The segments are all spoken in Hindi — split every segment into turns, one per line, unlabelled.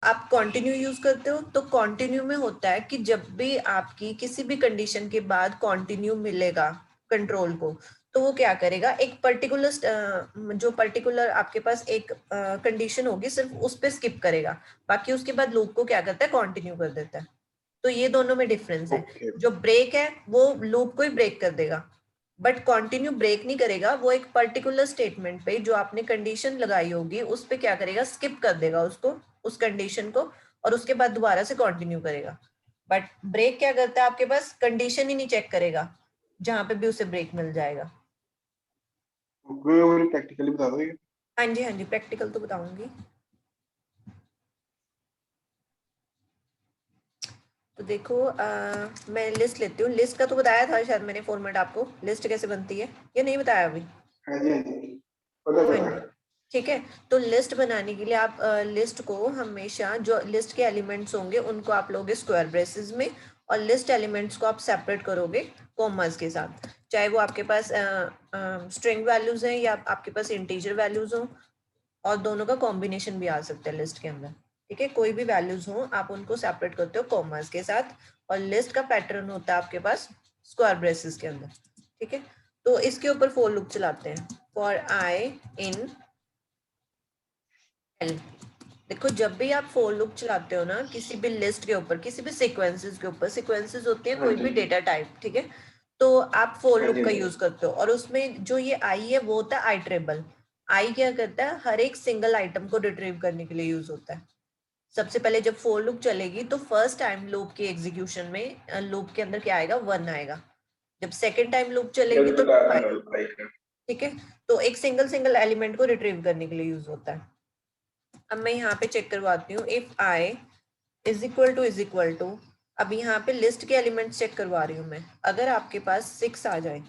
आप कंटिन्यू यूज करते हो, तो कंटिन्यू में होता है कि जब भी आपकी किसी भी कंडीशन के बाद कंटिन्यू मिलेगा कंट्रोल को, तो वो क्या करेगा, एक पर्टिकुलर जो पर्टिकुलर आपके पास एक कंडीशन होगी सिर्फ उस पे स्किप करेगा, बाकी उसके बाद लूप को क्या करता है, कंटिन्यू कर देता है। तो ये दोनों में डिफरेंस है।
ओके
जो ब्रेक है वो लूप को ही ब्रेक कर देगा, बट कंटिन्यू ब्रेक नहीं करेगा, वो एक पर्टिकुलर स्टेटमेंट पे जो आपने कंडीशन लगाई होगी उस पे क्या करेगा, स्किप कर देगा उसको, उस कंडीशन को, और उसके बाद दोबारा से कंटिन्यू करेगा। बट ब्रेक क्या करता है, आपके पास कंडीशन ही नहीं चेक करेगा, जहां पे भी उसे ब्रेक मिल जाएगा।
प्रैक्टिकली बता दो ये।
हाँ जी, हाँ जी, प्रैक्टिकल तो बताऊंगी। तो देखो मैं लिस्ट लेती हूँ। लिस्ट का तो बताया था शायद मैंने फॉर्मेट आपको, लिस्ट कैसे बनती है, ये नहीं बताया अभी?
हाँ जी हाँ जी, पता
हाँ
पता।
जी, ठीक है। तो लिस्ट बनाने के लिए आप लिस्ट को हमेशा, जो लिस्ट के एलिमेंट्स होंगे उनको आप लोगे स्क्वायर ब्रेसेस में, और लिस्ट एलिमेंट्स को आप सेपरेट करोगे कॉमास के साथ, चाहे वो आपके पास स्ट्रिंग वैल्यूज हैं या आपके पास इंटीजर वैल्यूज हो, और दोनों का कॉम्बिनेशन भी आ सकता है लिस्ट के अंदर। ठीक है, कोई भी वैल्यूज हो आप उनको सेपरेट करते हो कॉमास के साथ, और लिस्ट का पैटर्न होता है आपके पास स्क्वायर ब्रेसेस के अंदर। ठीक है, तो इसके ऊपर फॉर लूप चलाते हैं, फॉर आई इन एल। देखो जब भी आप फॉर लूप चलाते हो ना किसी भी लिस्ट के ऊपर, किसी भी सीक्वेंसेस के ऊपर, सीक्वेंसेस होते हैं
हाँ
कोई
जी
भी डेटा टाइप, ठीक है, तो आप फॉर
हाँ
लूप
जी
का
हाँ जी।
यूज करते हो, और उसमें जो ये आई है वो होता है आई ट्रेबल। आई क्या करता है, हर एक सिंगल आइटम को रिट्रीव करने के लिए यूज होता है। सबसे पहले जब फॉर लूप चलेगी तो फर्स्ट टाइम लूप के एग्जीक्यूशन में लूप के अंदर क्या आएगा, 1 आएगा। जब सेकेंड टाइम लूप चलेगी
जब
तो
बताया
2
था
आएगा।
नल का।
ठीक है, तो एक सिंगल सिंगल एलिमेंट को रिट्रीव करने के लिए यूज होता है। अब मैं यहाँ पे चेक करवाती हूँ, if I is equal to, अब यहाँ पे लिस्ट के एलिमेंट्स चेक करवा रही हूँ मैं। अगर आपके पास 6 आ जाए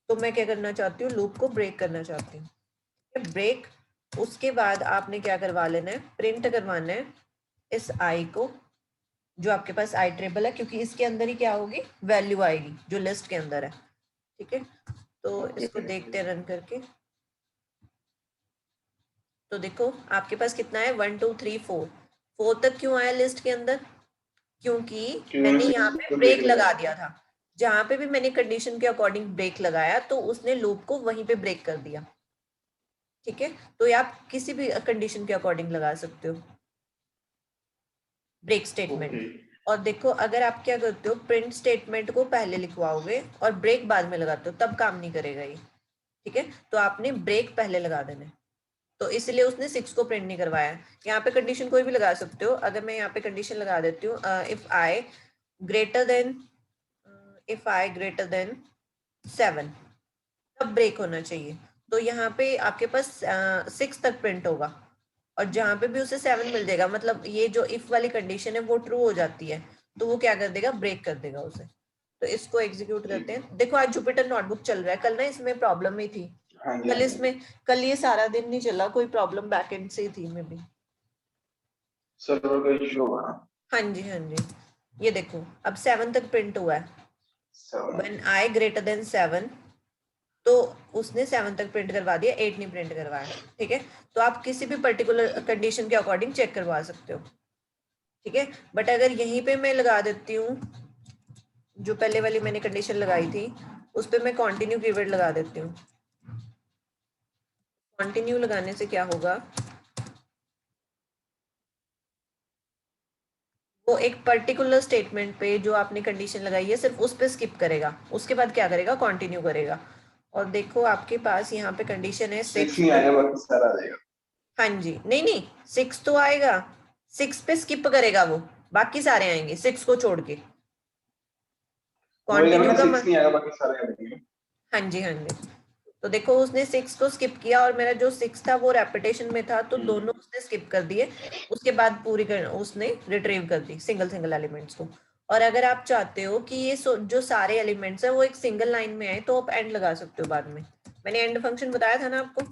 तो मैं क्या करना चाहती हूँ, लूप को ब्रेक करना चाहती हूँ। ब्रेक, उसके बाद आपने क्या करवा लेना है, प्रिंट करवाना है इस आई को, जो आपके पास आई ट्रेबल है, क्योंकि इसके अंदर ही क्या होगी, वैल्यू आएगी जो लिस्ट के अंदर है। ठीक है, तो इसको
ओके
देखते हैं रन करके। तो देखो आपके पास कितना है, 1 2 3 4, 4 तक क्यों आया लिस्ट के अंदर, क्योंकि
क्योंकि
मैंने
मैंने
यहाँ
6
पे
पे ब्रेक
ब्रेक
लगाया
लगा
था।
दिया था। जहां पे भी मैंने कंडीशन के अकॉर्डिंग ब्रेक लगाया तो उसने लूप को वहीं पे ब्रेक कर दिया। ठीक है, तो ये आप किसी भी कंडीशन के अकॉर्डिंग लगा सकते हो ब्रेक स्टेटमेंट।
ओके
और देखो अगर आप क्या करते हो, प्रिंट स्टेटमेंट को पहले लिखवाओगे और ब्रेक बाद में लगाते हो, तब काम नहीं करेगा ये। ठीक है, तो आपने ब्रेक पहले लगा देना है, तो इसलिए उसने 6 को प्रिंट नहीं करवाया। यहाँ पे कंडीशन कोई भी लगा सकते हो। अगर मैं यहाँ पे कंडीशन लगा देती हूँ, greater than if I greater than 7, तब ब्रेक होना चाहिए। तो यहाँ पे आपके पास 6 तक प्रिंट होगा, और जहां पे भी उसे 7 मिल जाएगा, मतलब ये जो इफ वाली कंडीशन है वो ट्रू हो जाती है, तो वो क्या कर देगा, ब्रेक कर देगा उसे। तो इसको एग्जीक्यूट करते
ठीक।
हैं। देखो आज जुपिटर नोटबुक चल रहा है, कल ना इसमें प्रॉब्लम ही थी।
हाँ जी हाँ
कल
जी।
इसमें, कल ये सारा दिन नहीं चला, कोई प्रॉब्लम बैकएंड से ही थी में भी।
सर्वर का इशू होगा ना।
हाँ जी, हाँ जी, ये देखो अब 7 तक प्रिंट हुआ है।
7।
व्हेन आई ग्रेटर देन 7, तो उसने 7 तक प्रिंट करवा दिया, 8 नहीं प्रिंट करवाया। ठीक है, तो आप किसी भी पर्टिकुलर कंडीशन के अकॉर्डिंग चेक करवा सकते हो। ठीक है, बट अगर यहीं पे मैं लगा देती हूँ, जो पहले वाली मैंने कंडीशन लगाई थी उस पे मैं कंटिन्यू कीवर्ड लगा देती हूँ। कंटिन्यू लगाने से क्या होगा, वो एक पर्टिकुलर स्टेटमेंट पे जो आपने कंडीशन लगाई है सिर्फ उस पे स्किप करेगा, उसके बाद क्या करेगा, कंटिन्यू करेगा। और देखो आपके पास यहाँ पे कंडीशन है
6
6
नहीं
तो,
आएगा, बाकी सारा आ जाएगा।
हाँ जी, नहीं नहीं, 6 तो आएगा, 6 पे स्किप करेगा वो, बाकी सारे आएंगे 6 को छोड़ के।
वही है
कंटिन्यू
ना,
का
6 नहीं आएगा, बाकी सारे आ जाएंगे।
हाँ जी, हाँ जी, तो देखो उसने 6 को स्किप किया, और मेरा जो 6 था वो रेपिटेशन में था, तो दोनों उसने स्किप कर दिए। उसके बाद उसने रिट्रीव कर दी सिंगल सिंगल एलिमेंट्स को। और अगर आप चाहते हो कि ये जो सारे एलिमेंट्स है वो एक सिंगल लाइन में आए, तो आप एंड लगा सकते हो बाद में। मैंने एंड फंक्शन बताया था ना आपको।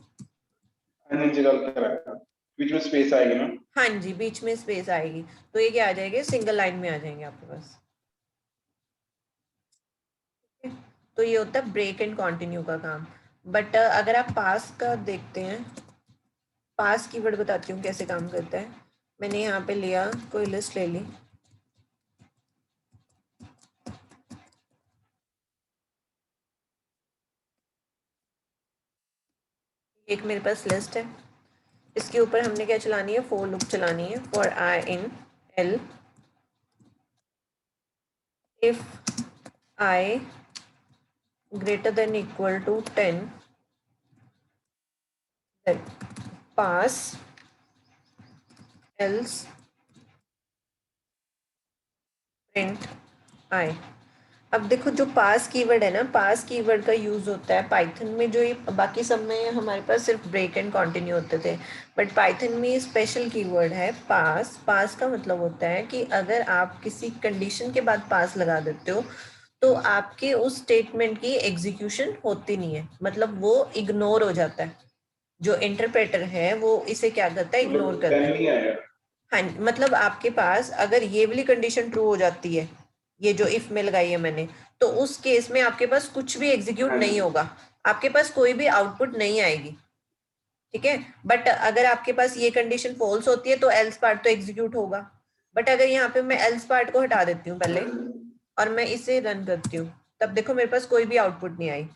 नीचे गलत कराया, बीच में स्पेस आएगी ना।
हाँ जी, बीच में स्पेस आएगी, तो ये क्या आ जाएंगे, सिंगल लाइन में आ जाएंगे आपके पास। तो ये होता है ब्रेक एंड कंटिन्यू का काम। बट अगर आप पास का देखते हैं, पास कीवर्ड बताती हूँ कैसे काम करता है। मैंने यहाँ पे लिया, कोई लिस्ट ले ली, एक मेरे पास लिस्ट है, इसके ऊपर हमने क्या चलानी है, फॉर लूप चलानी है। For I in L if I greater than equal to 10, then pass, else print I। अब देखो जो पास कीवर्ड है ना, पास कीवर्ड का यूज होता है पाइथन में, जो ये बाकी सब में हमारे पास सिर्फ ब्रेक एंड कंटिन्यू होते थे, बट पाइथन में स्पेशल कीवर्ड है पास। पास का मतलब होता है कि अगर आप किसी कंडीशन के बाद पास लगा देते हो तो आपके उस स्टेटमेंट की एग्जीक्यूशन होती नहीं है, मतलब वो इग्नोर हो जाता है। जो इंटरप्रेटर है वो इसे क्या करता है, इग्नोर
मतलब
करता
10
है।
नहीं आएगा।
हाँ, मतलब आपके पास अगर ये वाली कंडीशन ट्रू हो जाती है, ये जो इफ में लगाई है मैंने, तो उस केस में आपके पास कुछ भी एग्जीक्यूट
हाँ जी।
नहीं होगा, आपके पास कोई भी आउटपुट नहीं आएगी, ठीक है। बट अगर आपके पास ये कंडीशन फॉल्स होती है तो एल्स पार्ट तो एग्जीक्यूट होगा। बट अगर यहाँ पे मैं एल्स पार्ट को हटा देती हूँ पहले और मैं इसे रन करती हूँ, तब देखो मेरे पास कोई भी आउटपुट नहीं आई।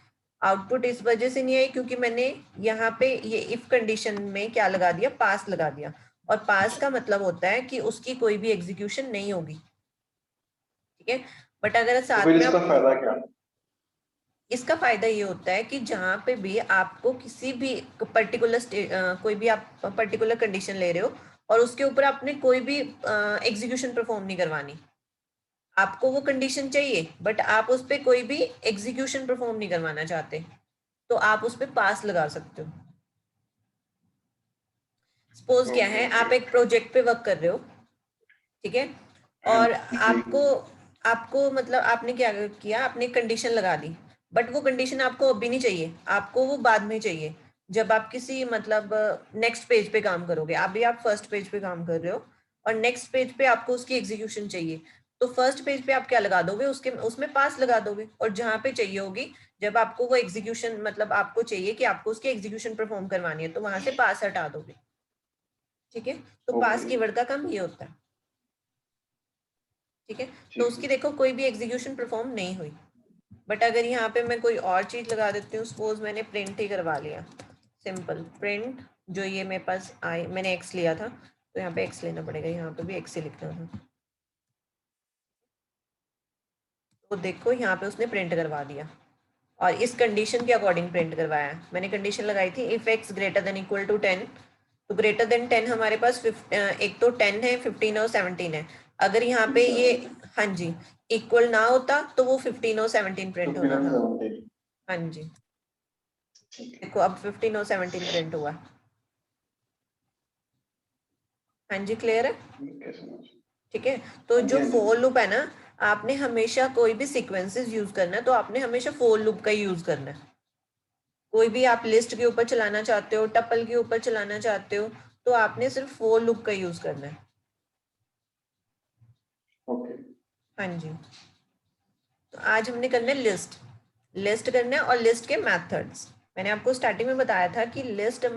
आउटपुट इस वजह से नहीं आई क्योंकि मैंने यहाँ पे ये इफ कंडीशन में क्या लगा दिया, पास लगा दिया, और पास का मतलब होता है कि उसकी कोई भी एग्जीक्यूशन नहीं होगी, ठीक है। बट अगर
तो
साथ
फिर
में
इसका
आप,
फायदा क्या?
इसका फायदा ये होता है कि जहां पे भी आपको किसी भी पर्टिकुलर कोई भी आप पर्टिकुलर कंडीशन ले रहे हो और उसके ऊपर आपने कोई भी एग्जीक्यूशन परफॉर्म नहीं करवानी, आपको वो कंडीशन चाहिए बट आप उस पर कोई भी एग्जीक्यूशन परफॉर्म नहीं करवाना चाहते, तो आप उस पर पास लगा सकते हो। सपोज क्या
ओके
है,
ओके।
आप एक प्रोजेक्ट पे वर्क कर रहे हो, ठीक है,
हाँ
और
जी।
आपको आपको मतलब आपने क्या किया, आपने कंडीशन लगा दी, बट वो कंडीशन आपको अभी नहीं चाहिए, आपको वो बाद में चाहिए, जब आप किसी मतलब नेक्स्ट पेज पे काम करोगे। अभी आप फर्स्ट पेज पे काम कर रहे हो और नेक्स्ट पेज पे आपको उसकी एग्जीक्यूशन चाहिए, तो फर्स्ट पेज पे आप क्या लगा दोगे, उसके उसमें पास लगा दोगे, और जहां पे चाहिए होगी, जब आपको वो एग्जीक्यूशन मतलब आपको चाहिए कि आपको उसकी एग्जीक्यूशन परफॉर्म करवानी है, तो वहां से पास हटा दोगे, ठीक है। तो पास
ओके।
कीवर्ड का काम ये होता है, ठीक है। तो
ठीक
उसकी
है।
देखो कोई भी एग्जीक्यूशन परफॉर्म नहीं हुई। बट अगर यहाँ पे मैं कोई और चीज लगा देती हूँ, सपोज मैंने प्रिंट ही करवा लिया, सिंपल प्रिंट, जो ये मेरे पास आई, मैंने एक्स लिया था तो यहाँ पे एक्स लेना पड़ेगा, यहाँ पे भी एक्स ही लिखना था, तो देखो यहाँ पे उसने प्रिंट करवा दिया, और इस कंडीशन के अकॉर्डिंग प्रिंट करवाया है। मैंने कंडीशन लगाई थी if x greater than equal to 10, तो ग्रेटर देन 10 हमारे पास एक तो 10 है, 15 और 17 है। अगर यहाँ पे ये, हाँ जी, इक्वल ना होता तो वो 15 और 17
तो
प्रिंट
फिर
होना
हम
था।
17।
हाँ जी,
ठीक है।
देखो अब 15 और 17 प्रिंट हुआ। हाँ जी, क्लियर है,
ठीक है, समझ।
ठीक है। तो
हाँ जी
जो
हाँ जी।
फोर लूप है ना, आपने हमेशा कोई भी सीक्वेंसेस यूज करना है तो आपने हमेशा फोर लूप का यूज करना है। कोई भी आप लिस्ट के ऊपर चलाना चाहते हो, टपल के ऊपर चलाना चाहते हो, तो आपने सिर्फ फोर लूप का यूज करना है।
ओके।
हाँ जी, तो आज हमने करना है लिस्ट, लिस्ट करना है और लिस्ट के मेथड्स। मैंने आपको स्टार्टिंग में बताया था कि लिस्ट जब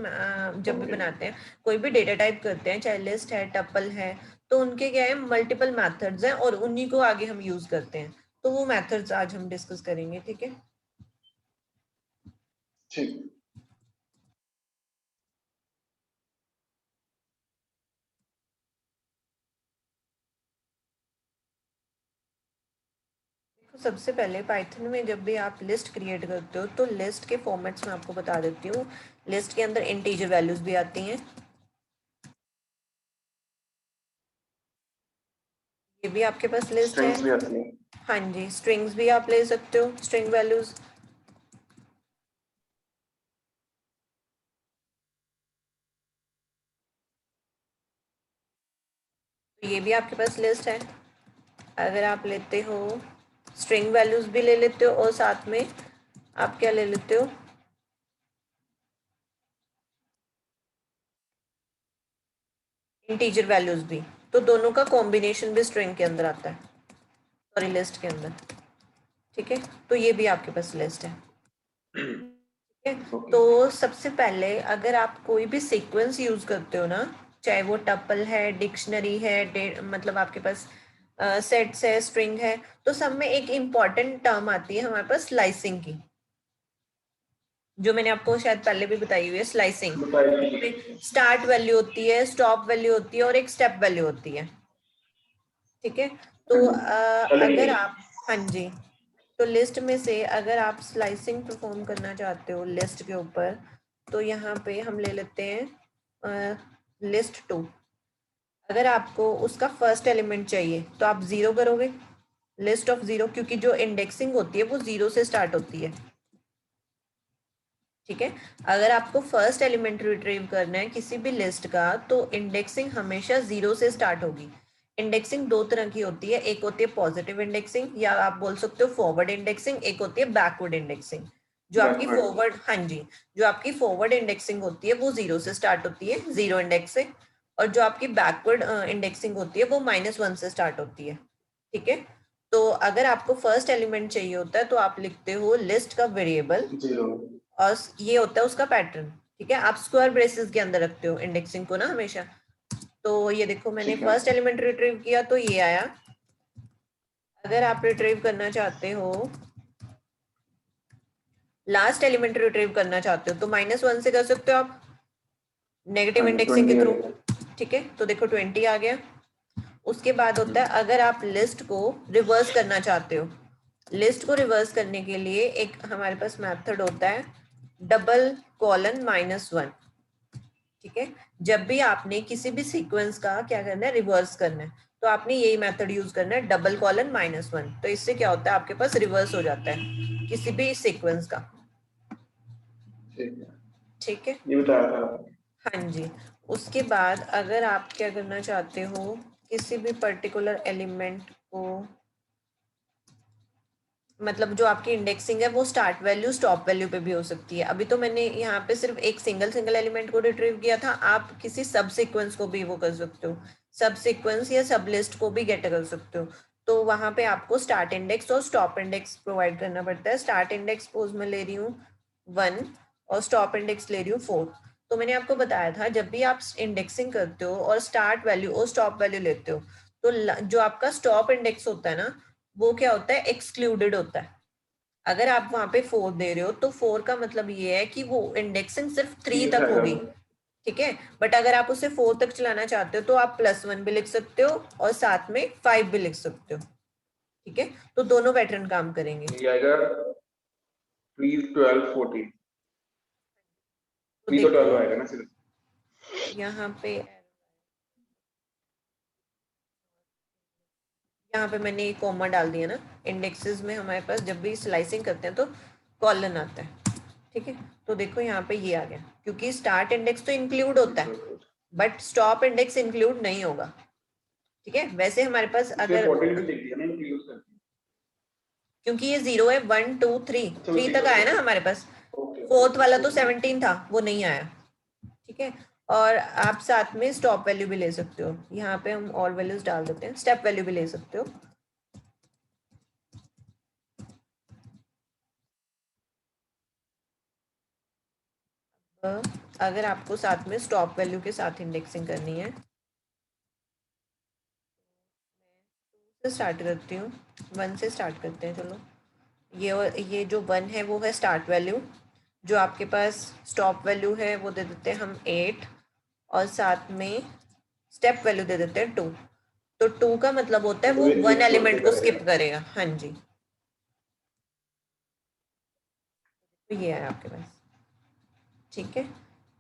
भी
ओके।
बनाते हैं, कोई भी डेटा टाइप करते हैं, चाहे लिस्ट है, टपल है, तो उनके क्या है, मल्टीपल मेथड्स हैं और उन्हीं को आगे हम यूज करते हैं। तो वो मेथड्स आज हम डिस्कस करेंगे, ठीक है।
ठीक।
देखो सबसे पहले पाइथन में जब भी आप लिस्ट क्रिएट करते हो तो लिस्ट के फॉर्मेट्स में आपको बता देती हूँ। लिस्ट के अंदर इंटीजर वैल्यूज भी आती हैं, ये भी आपके पास लिस्ट है।
स्ट्रिंग्स भी आती हैं।
हाँ जी, स्ट्रिंग्स भी आप ले सकते हो, स्ट्रिंग वैल्यूज, तो ये भी आपके पास लिस्ट है। अगर आप लेते हो स्ट्रिंग वैल्यूज भी ले लेते हो और साथ में आप क्या ले लेते हो, इंटीजर वैल्यूज भी, तो दोनों का कॉम्बिनेशन भी स्ट्रिंग के अंदर आता है, सॉरी लिस्ट के अंदर, ठीक है। तो ये भी आपके पास लिस्ट है, ठीक है।
ओके।
तो सबसे पहले अगर आप कोई भी सीक्वेंस यूज करते हो ना, चाहे वो टपल है, डिक्शनरी है, मतलब आपके पास सेट्स है, स्ट्रिंग है, तो सब में एक इम्पॉर्टेंट टर्म आती है हमारे पास स्लाइसिंग की, जो मैंने आपको शायद पहले भी बताई हुई है, स्लाइसिंग। स्टार्ट वैल्यू होती है, स्टॉप वैल्यू होती है और एक स्टेप वैल्यू होती है, ठीक है। तो अगर आप, हाँ जी, तो लिस्ट में से अगर आप स्लाइसिंग परफॉर्म करना चाहते हो लिस्ट के ऊपर, तो यहाँ पे हम ले लेते हैं लिस्ट 2। अगर आपको उसका फर्स्ट एलिमेंट चाहिए तो आप 0 करोगे, लिस्ट ऑफ 0, क्योंकि जो इंडेक्सिंग होती है वो 0 से स्टार्ट होती है, ठीक है। अगर आपको फर्स्ट एलिमेंट रिट्रीव करना है किसी भी लिस्ट का, तो इंडेक्सिंग हमेशा 0 से स्टार्ट होगी। इंडेक्सिंग दो तरह की होती है, एक होती है पॉजिटिव इंडेक्सिंग, या आप बोल सकते हो फॉरवर्ड इंडेक्सिंग, एक होती है बैकवर्ड इंडेक्सिंग। जो आपकी फॉरवर्ड, हाँ जी, जो आपकी फॉरवर्ड इंडेक्सिंग होती है वो 0 से स्टार्ट होती है, 0 इंडेक्स से, और जो आपकी बैकवर्ड इंडेक्सिंग होती है वो -1 से स्टार्ट होती है, ठीक है। तो अगर आपको फर्स्ट एलिमेंट चाहिए होता है तो आप लिखते हो लिस्ट का वेरिएबल, और ये होता है उसका पैटर्न, ठीक है। आप स्क्वायर ब्रेसेस के अंदर रखते हो इंडेक्सिंग को ना हमेशा। तो ये देखो मैंने फर्स्ट एलिमेंट रिट्रीव किया तो ये आया। अगर आप रिट्रीव करना चाहते हो, लास्ट एलिमेंट रिट्रीव करना चाहते हो, तो -1 से कर सकते हो आप, नेगेटिव इंडेक्सिंग के थ्रू, ठीक है। तो देखो 20 आ गया। उसके बाद होता है अगर आप लिस्ट को रिवर्स करना चाहते हो, लिस्ट को रिवर्स करने के लिए एक हमारे पास मेथड होता है $:1, ठीक है। जब भी आपने किसी भी सीक्वेंस का क्या करना है, रिवर्स करना है, तो आपने यही मेथड यूज करना है $:1। तो इससे क्या होता है, आपके पास रिवर्स हो जाता है किसी भी सीक्वेंस का, ठीक है,
ये बताया था।
हाँ जी। उसके बाद अगर आप क्या करना चाहते हो, किसी भी पर्टिकुलर एलिमेंट को, मतलब जो आपकी इंडेक्सिंग है वो स्टार्ट वैल्यू स्टॉप वैल्यू पे भी हो सकती है। अभी तो मैंने यहाँ पे सिर्फ एक सिंगल एलिमेंट को रिट्रीव किया था, आप किसी सब सीक्वेंस को भी वो कर सकते हो, सब सीक्वेंस या सब लिस्ट को भी गेट कर सकते हो। तो वहां पे आपको स्टार्ट इंडेक्स और स्टॉप इंडेक्स प्रोवाइड करना पड़ता है। स्टार्ट इंडेक्स सपोज मैं ले रही हूँ 1 और स्टॉप इंडेक्स ले रही हूँ 4। तो मैंने आपको बताया था जब भी आप इंडेक्सिंग करते हो और स्टार्ट वैल्यू और स्टॉप वैल्यू लेते हो, तो जो आपका स्टॉप इंडेक्स होता है ना, वो क्या होता है, एक्सक्लूडेड होता है। अगर आप वहां पे 4 दे रहे हो तो 4 का मतलब ये है कि वो इंडेक्सिंग सिर्फ 3 तक होगी, ठीक है। बट अगर आप उसे 4 तक चलाना चाहते हो तो आप +1 भी लिख सकते हो और साथ में 5 भी लिख सकते हो, ठीक है। तो दोनों पैटर्न काम करेंगे।
प्लीज 12 14
तो
भी तो
देखो
12 आएगा ना सिर्फ।
यहाँ पे, यहाँ पे मैंने एक कॉमा डाल दिया ना, इंडेक्सेस में हमारे पास जब भी स्लाइसिंग करते हैं तो कॉलन आता है, ठीक है। तो देखो यहाँ पे ये आ गया, क्योंकि स्टार्ट इंडेक्स तो इंक्लूड होता है बट स्टॉप इंडेक्स इंक्लूड नहीं होगा, ठीक है। वैसे हमारे पास अगर, क्योंकि ये 0 है, 1 2 3 तक आया ना हमारे पास, फोर्थ वाला तो 17 था वो नहीं आया, ठीक है। और आप साथ में स्टॉप वैल्यू भी ले सकते हो, यहाँ पे हम ऑल वैल्यूज डाल देते हैं, स्टेप वैल्यू भी ले सकते हो। अगर आपको साथ में स्टॉप वैल्यू के साथ इंडेक्सिंग करनी है, से स्टार्ट करती हूँ, 1 से स्टार्ट करते हैं। चलो ये जो 1 है वो है स्टार्ट वैल्यू, जो आपके पास स्टॉप वैल्यू है वो दे देते हैं हम 8, और साथ में स्टेप वैल्यू दे देते हैं 2। तो 2 का मतलब होता है वो 1 एलिमेंट को स्किप करेगा, हाँ जी। तो ये है आपके पास, ठीक है।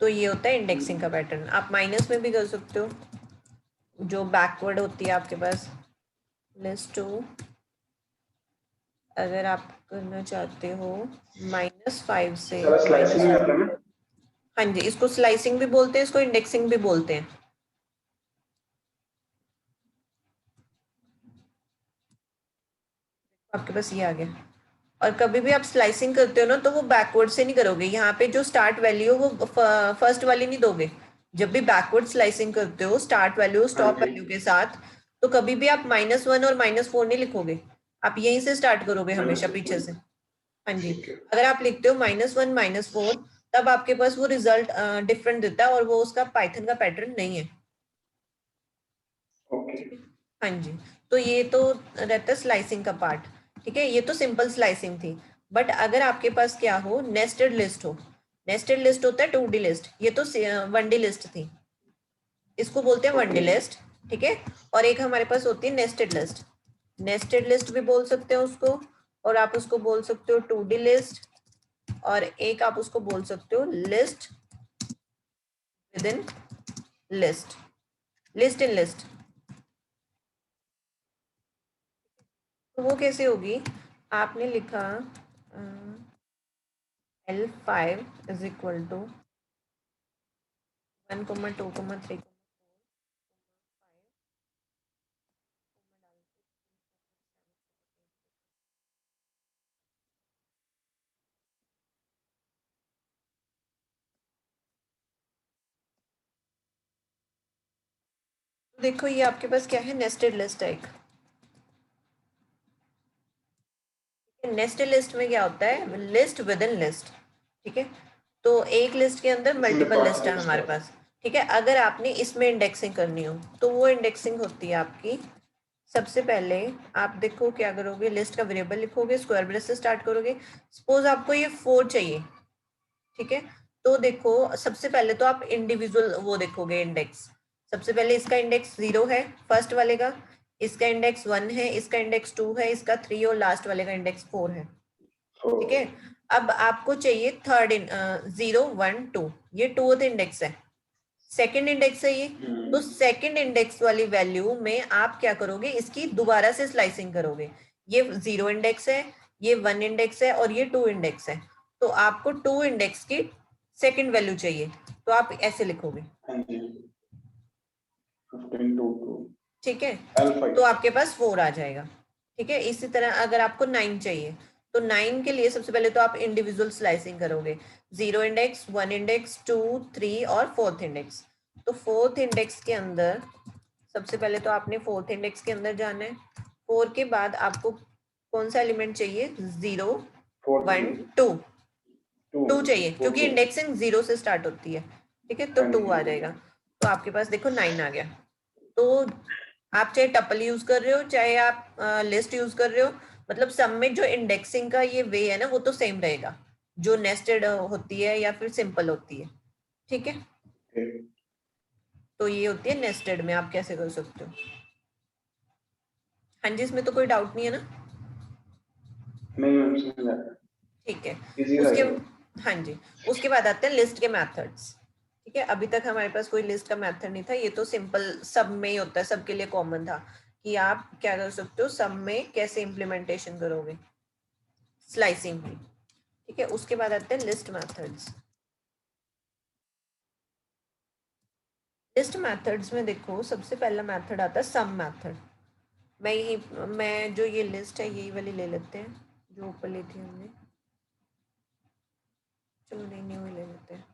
तो ये होता है इंडेक्सिंग का पैटर्न। आप माइनस में भी कर सकते हो, जो बैकवर्ड होती है आपके पास लिस्ट 2, अगर आप करना चाहते हो -5 से -1, हाँ जी, इसको स्लाइसिंग भी बोलते हैं, इसको इंडेक्सिंग भी बोलते हैं। आपके पास ये आ गया। और कभी भी आप स्लाइसिंग करते हो ना तो वो बैकवर्ड से नहीं करोगे, यहाँ पे जो स्टार्ट वैल्यू वो फर्स्ट वाली नहीं दोगे। जब भी बैकवर्ड स्लाइसिंग करते हो स्टार्ट वैल्यू स्टॉप वैल्यू के साथ, तो कभी भी आप -1 और -4 नहीं लिखोगे, आप यहीं से स्टार्ट करोगे हमेशा पीछे से, हाँ जी। अगर आप लिखते हो -1 -4, तब आपके पास वो रिजल्ट डिफरेंट देता है और वो उसका पाइथन का पैटर्न नहीं है, हाँ जी, तो ये तो रहता है स्लाइसिंग का पार्ट, ठीक है, ये तो सिंपल स्लाइसिंग थी। बट अगर आपके पास क्या हो, नेस्टेड लिस्ट हो, नेस्टेड लिस्ट होता है 2D लिस्ट, ये तो 1D लिस्ट थी, इसको बोलते हैं 1D
Okay.
लिस्ट, ठीक है। और एक हमारे पास होती है नेस्टेड लिस्ट, नेस्टेड लिस्ट भी बोल सकते हो उसको, और आप उसको बोल सकते हो 2D लिस्ट, और एक आप उसको बोल सकते हो list with in list, list in list. तो वो कैसे होगी, आपने लिखा L5 इज इक्वल टू 1,2,3, तो देखो ये आपके पास क्या है, नेस्टेड लिस्ट है एक। नेस्टेड लिस्ट में क्या होता है, लिस्ट विद इन लिस्ट, ठीक है। तो एक लिस्ट के अंदर
इसमें
मल्टीपल
पार्ट
लिस्ट है
लिस्ट
हमारे
है।
पास, ठीक है। अगर आपने इसमें इंडेक्सिंग करनी हो तो वो इंडेक्सिंग होती है आपकी, सबसे पहले आप देखो क्या करोगे, लिस्ट का वेरिएबल लिखोगे, स्क्वायर ब्रेस से स्टार्ट करोगे। सपोज आपको ये 4 चाहिए, ठीक है। तो देखो सबसे पहले तो आप इंडिविजुअल वो देखोगे इंडेक्स, सबसे पहले इसका इंडेक्स 0 है फर्स्ट वाले का, इसका इंडेक्स 1 है, इसका इंडेक्स 2 है, इसका 3 और लास्ट वाले का इंडेक्स 4 है, ठीक है। अब आपको चाहिए थर्ड 0, 1, 2, ये 2th इंडेक्स है, सेकंड इंडेक्स है ये। तो सेकंड इंडेक्स वाली वैल्यू में आप क्या करोगे, इसकी दोबारा से स्लाइसिंग करोगे, ये 0 इंडेक्स है, ये 1 इंडेक्स है, और ये 2 इंडेक्स है। तो आपको 2 इंडेक्स की सेकंड वैल्यू चाहिए, तो आप ऐसे लिखोगे,
हाँ जी, 15 to 2
ठीक है। तो
L5।
आपके पास 4 आ जाएगा, ठीक है। इसी तरह अगर आपको 9 चाहिए, तो 9 के लिए सबसे पहले तो आप इंडिविजुअल स्लाइसिंग करोगे, 0 इंडेक्स, 1 इंडेक्स, 2, 3 और 4th इंडेक्स। तो 4th इंडेक्स के अंदर सबसे पहले तो आपने 4th इंडेक्स के अंदर जाना है, 4 के बाद आपको कौन सा एलिमेंट चाहिए, 0,
4
1,
3
2,
2
2 चाहिए,
4
क्योंकि
2।
इंडेक्सिंग 0 से स्टार्ट होती है, ठीक है। तो
हाँ
2
जी।
आ जाएगा, तो आपके पास देखो 9 आ गया। तो आप चाहे टपल यूज कर रहे हो, चाहे आप लिस्ट यूज कर रहे हो, मतलब सब में जो इंडेक्सिंग का ये वे है ना, वो तो सेम रहेगा, जो नेस्टेड होती है या फिर सिंपल होती है, ठीक है।
Okay.
तो ये होती है नेस्टेड में, आप कैसे कर सकते हो। हाँ जी, इसमें तो कोई डाउट नहीं है ना,
नहीं मैम, समझ आया,
ठीक है।
इजी था
उसके,
ये।
हाँ जी, उसके बाद आते हैं लिस्ट के मेथड्स, ठीक है। अभी तक हमारे पास कोई लिस्ट का मेथड नहीं था, ये तो सिंपल सब में ही होता है, सबके लिए कॉमन था कि आप क्या कर सकते हो, सब में कैसे इम्प्लीमेंटेशन करोगे स्लाइसिंग की, ठीक है। उसके बाद आते हैं लिस्ट मेथड्स। लिस्ट मेथड्स में देखो सबसे पहला मेथड आता है सम मेथड। मैं जो ये लिस्ट है यही वाली ले लेते हैं जो ऊपर ली थी हमने, चलो नहीं न्यू ही ले लेते हैं।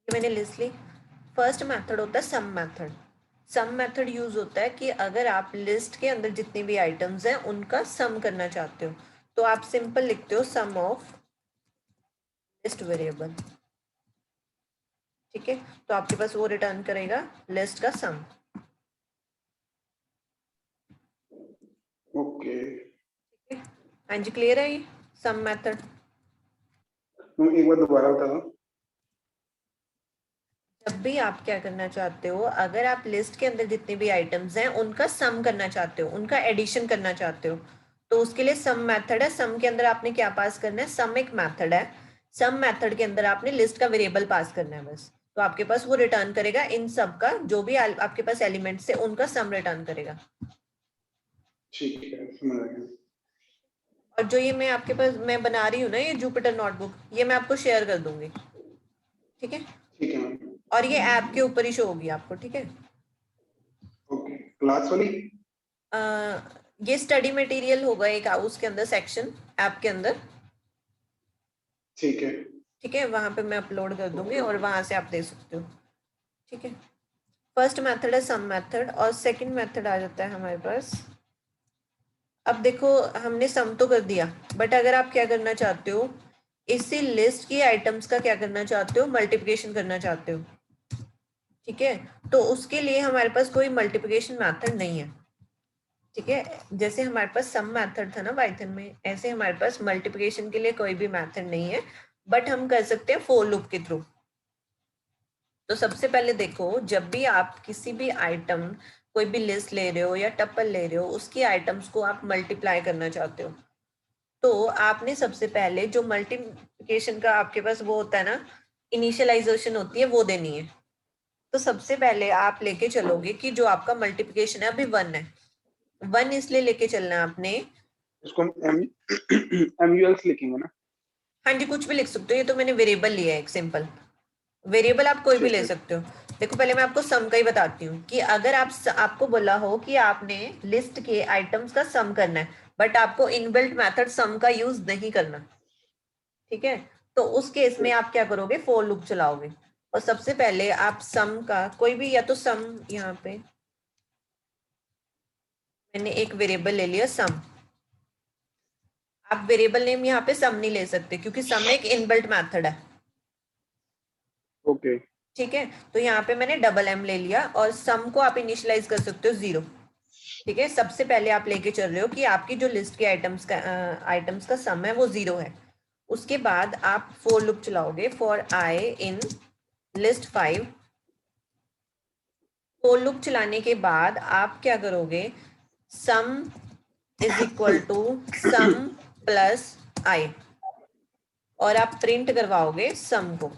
ये मैंने लिस्ट ली। फर्स्ट मेथड होता है sum method. Sum method use होता है कि अगर आप लिस्ट के अंदर जितनी भी आइटम्स हैं उनका सम करना चाहते हो, तो आप सिंपल लिखते हो सम ऑफ लिस्ट वेरिएबल, ठीक है। तो आपके पास वो रिटर्न करेगा लिस्ट का सम।
ओके।
हाँ जी, क्लियर है ये सम मेथड।
तुम एक बार दोबारा बता दो।
जब भी आप क्या करना चाहते हो, अगर आप लिस्ट के अंदर जितने भी आइटम्स हैं उनका सम करना चाहते हो, उनका एडिशन करना चाहते हो, तो उसके लिए सम मेथड है। सम के अंदर आपने क्या पास करना है, सम एक मेथड है, सम मेथड के अंदर आपने लिस्ट का वेरिएबल पास करना है बस, तो आपके पास वो रिटर्न करेगा इन सब का, जो भी आपके पास एलिमेंट्स है उनका सम रिटर्न करेगा।
ठीक है, समझ आ गया।
और जो ये मैं आपके पास मैं बना रही हूँ ना, ये जुपिटर नोटबुक, ये मैं आपको शेयर कर दूंगी, ठीक है।
ठीक है मैम।
और ये ऐप के ऊपर ही शो होगी आपको, ठीक है।
ओके, क्लास वाली।
ये स्टडी मटेरियल होगा एक उसके अंदर सेक्शन, ऐप के अंदर,
ठीक है।
ठीक है, वहां पे मैं अपलोड कर दूंगी
ओके
और
ओके।
वहां से आप दे सकते हो, ठीक है। फर्स्ट मेथड है सम मेथड, और सेकंड मेथड आ जाता है हमारे पास अब देखो हमने सम तो कर दिया, बट अगर आप क्या करना चाहते हो, इसी लिस्ट की आइटम्स का क्या करना चाहते हो, मल्टीप्लिकेशन करना चाहते हो, ठीक है। तो उसके लिए हमारे पास कोई मल्टीप्लिकेशन मेथड नहीं है, ठीक है। जैसे हमारे पास सम मेथड था ना पाइथन में, ऐसे हमारे पास मल्टीप्लिकेशन के लिए कोई भी मेथड नहीं है, बट हम कर सकते हैं फॉर लूप के थ्रू। तो सबसे पहले देखो, जब भी आप किसी भी आइटम, कोई भी लिस्ट ले रहे हो या टपल ले रहे हो, उसकी आइटम्स को आप मल्टीप्लाई करना चाहते हो, तो आपने सबसे पहले जो मल्टीप्लिकेशन का आपके पास वो होता है ना, इनिशियलाइजेशन होती है, वो देनी है। तो सबसे पहले आप लेके चलोगे कि जो आपका मल्टीप्लिकेशन है अभी 1 है, 1 इसलिए लेके चलना है आपने।
इसको हम MULs लिखेंगे ना?
हाँ जी, कुछ भी लिख सकते हो, ये तो मैंने वेरिएबल लिया है, एक सिंपल वेरिएबल आप कोई भी
ठीक
ले
है।
सकते हो। देखो पहले मैं आपको सम का ही बताती हूँ कि अगर आपको बोला हो कि आपने लिस्ट के आइटम्स का सम करना है, बट आपको इनबिल्ट मेथड सम का यूज नहीं करना, ठीक है, तो उस केस में आप क्या करोगे, फॉर लूप चलाओगे। और सबसे पहले आप सम का कोई भी, या तो सम, यहाँ पे मैंने एक वेरिएबल ले लिया सम। आप वेरिएबल नेम यहाँ पे सम नहीं ले सकते, क्योंकि सम एक इनबिल्ट मेथड है,
ओके।
ठीक है। तो यहाँ पे मैंने डबल एम ले लिया, और सम को आप इनिशियलाइज कर सकते हो 0, ठीक है। सबसे पहले आप लेके चल रहे हो कि आपकी जो लिस्ट के आइटम्स का सम है वो 0 है। उसके बाद आप फॉर लूप चलाओगे, for I in list 5। For loop चलाने के बाद आप क्या करोगे, sum is equal to sum plus I, और आप प्रिंट करवाओगे सम को।